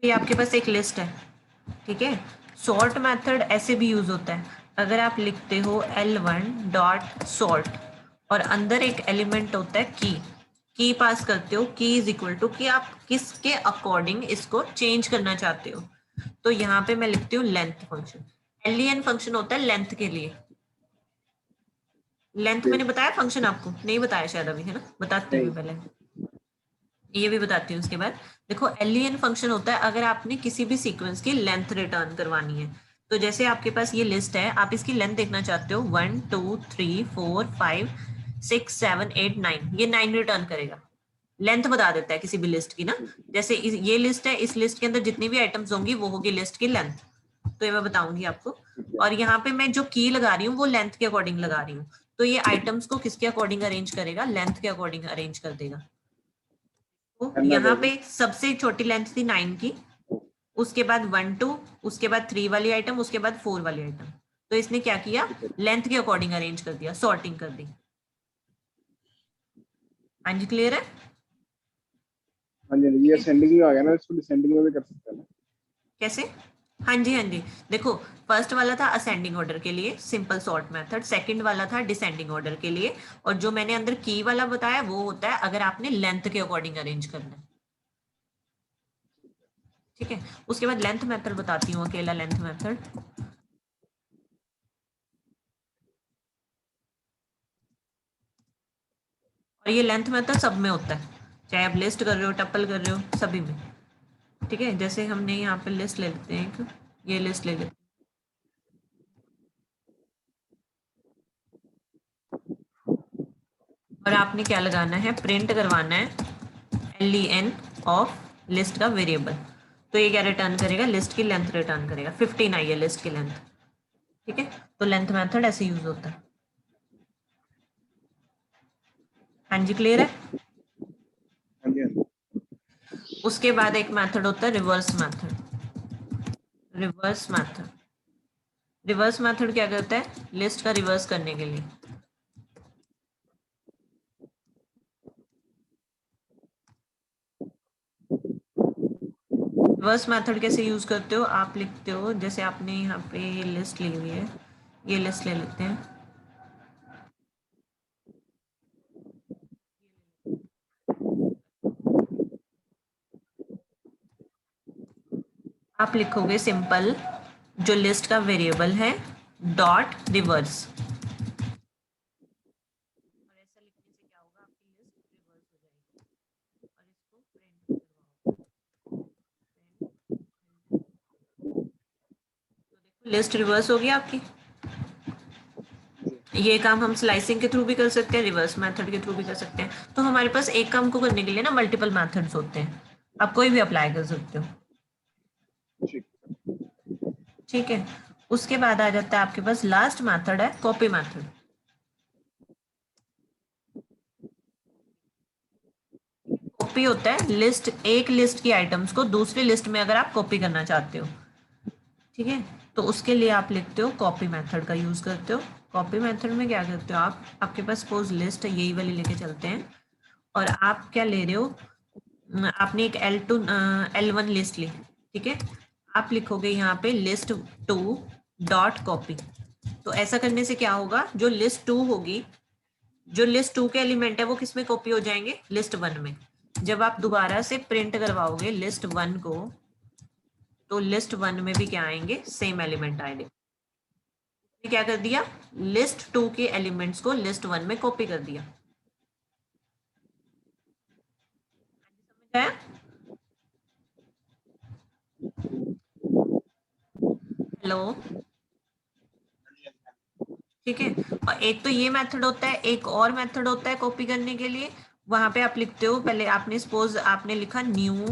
ये आपके पास एक लिस्ट है, ठीक है। सॉर्ट मेथड ऐसे भी यूज होता है, अगर आप लिखते हो L1 डॉट सॉर्ट और अंदर एक एलिमेंट होता है की पास करते हो, की इज इक्वल टू कि आप किसके अकॉर्डिंग इसको चेंज करना चाहते हो। तो यहाँ पे मैं लिखती हूँ लेंथ फंक्शन। len फंक्शन होता है लेंथ के लिए। लेंथ मैंने बताया फंक्शन आपको, नहीं बताया शायद अभी, है ना, बताती हूँ
नहीं।
मैं पहले, ये भी बताती हूँ उसके बाद। देखो len फंक्शन होता है अगर आपने किसी भी सीक्वेंस की लेंथ रिटर्न करवानी है। तो जैसे आपके पास ये लिस्ट है, आप इसकी लेंथ देखना चाहते हो 1 2 3 4 5 6 7 8 9, ये 9 रिटर्न करेगा। लेंथ बता देता है किसी भी लिस्ट की ना। जैसे ये लिस्ट है, इस लिस्ट के अंदर जितनी भी आइटम्स होंगी वो होगी लिस्ट की लेंथ। तो ये मैं बताऊंगी आपको।
ठीक है।
और यहाँ पे मैं जो की लगा रही हूँ वो लेंथ के अकॉर्डिंग लगा रही हूँ। तो ये आइटम्स को किसके अकॉर्डिंग अरेंज करेगा, लेंथ के अकॉर्डिंग अरेंज कर देगा। तो
एन आ
यहाँ
जाएगा।
पे सबसे छोटी लेंथ थी 9 की, उसके बाद 1 2, उसके बाद 3 वाली आइटम, उसके बाद 4 वाली आइटम। तो इसने क्या किया,
ठीक है।
लेंथ के अकॉर्डिंग अरेंज कर दिया, सॉर्टिंग कर दी। हाँ जी, क्लियर है।
हाँ जी, हाँ जी,
ठीक
ये
है,
असेंडिंग में आ गया ना, इसको डिसेंडिंग में भी कर सकते हैं ना।
कैसे। हाँ जी हाँ जी, देखो फर्स्ट वाला था असेंडिंग ऑर्डर के लिए सिंपल सॉर्ट मेथड, सेकंड वाला था डिसेंडिंग ऑर्डर के लिए, और जो मैंने अंदर की वाला बताया वो होता है अगर आपने लेंथ के अकॉर्डिंग अरेंज करना है। ठीक है, उसके बाद लेंथ मेथड बताती हूँ, अकेला लेंथ मेथड। और ये लेंथ मेथड सब में होता है, चाहे आप लिस्ट कर रहे हो, टपल कर रहे हो, सभी में। ठीक है, जैसे हमने यहाँ पे लिस्ट ले लेते हैं एक, ये लिस्ट ले लेते हैं, और आपने क्या लगाना है, प्रिंट करवाना है len ऑफ लिस्ट का वेरिएबल। तो ये क्या रिटर्न करेगा, लिस्ट की लेंथ रिटर्न करेगा, 15 आई है लिस्ट की लेंथ। ठीक है, तो लेंथ मेथड ऐसे यूज होता है। हाँ जी, क्लियर है।
हाँ जी, हाँ जी।
उसके बाद एक मेथड होता है reverse method. Reverse method, reverse method क्या करता है, लिस्ट का रिवर्स करने के लिए। रिवर्स मेथड कैसे यूज करते हो, आप लिखते हो, जैसे आपने यहाँ पे ये लिस्ट ली हुई है, ये लिस्ट ले लेते हैं। आप लिखोगे सिंपल जो लिस्ट का वेरिएबल है डॉट रिवर्स, और ऐसा लिखने से क्या होगा, आपकी लिस्ट रिवर्स हो जाएगी। और इसको प्रिंट भी करवाओ, प्रिंट। तो देखो लिस्ट रिवर्स होगी आपकी। ये काम हम स्लाइसिंग के थ्रू भी कर सकते हैं, रिवर्स मेथड के थ्रू भी कर सकते हैं। तो हमारे पास एक काम को करने के लिए ना मल्टीपल मेथड्स होते हैं, आप कोई भी अप्लाई कर सकते हो।
ठीक।
ठीक है, उसके बाद आ जाता है आपके पास लास्ट मेथड है कॉपी मेथड। कॉपी होता है लिस्ट, एक लिस्ट की आइटम्स को दूसरी लिस्ट में अगर आप कॉपी करना चाहते हो। ठीक है, तो उसके लिए आप लिखते हो कॉपी मेथड का यूज करते हो। कॉपी मेथड में क्या करते हो आप, आपके पास सपोज लिस्ट है, यही वाली लेके चलते हैं, और आप क्या ले रहे हो, आपने एक L1 लिस्ट ली। ठीक है, आप लिखोगे यहाँ पे लिस्ट टू डॉट कॉपी। तो ऐसा करने से क्या होगा, जो लिस्ट टू होगी, जो लिस्ट टू के एलिमेंट है वो किस में कॉपी हो जाएंगे, लिस्ट वन में। जब आप दोबारा से प्रिंट करवाओगे लिस्ट वन को, तो लिस्ट वन में भी क्या आएंगे, सेम एलिमेंट आएंगे। क्या कर दिया, लिस्ट टू के एलिमेंट्स को लिस्ट वन में कॉपी कर दिया। समझ आया। हेलो, ठीक है। और एक तो ये मेथड होता है, एक और मेथड होता है कॉपी करने के लिए। वहां पे आप लिखते हो, पहले आपने सपोज आपने लिखा न्यू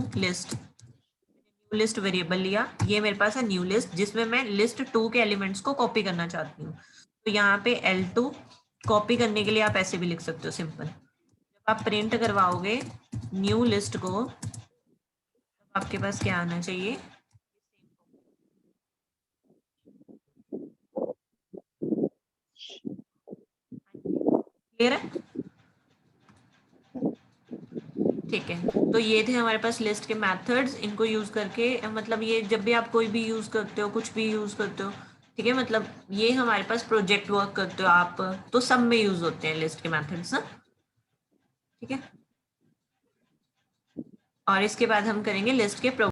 लिस्ट वेरिएबल लिया, ये मेरे पास है न्यू लिस्ट जिसमें मैं लिस्ट 2 के एलिमेंट्स को कॉपी करना चाहती हूँ। तो यहाँ पे L2 कॉपी करने के लिए आप ऐसे भी लिख सकते हो सिंपल। जब आप प्रिंट करवाओगे न्यू लिस्ट को, तब आपके पास क्या आना चाहिए, क्लियर है? ठीक है। तो ये थे हमारे पास लिस्ट के मेथड्स, इनको यूज करके मतलब ये जब भी आप कोई भी यूज करते हो, कुछ भी यूज करते हो, ठीक है, मतलब ये हमारे पास प्रोजेक्ट वर्क करते हो आप, तो सब में यूज होते हैं लिस्ट के मेथड्स ना। ठीक है। और इसके बाद हम करेंगे लिस्ट के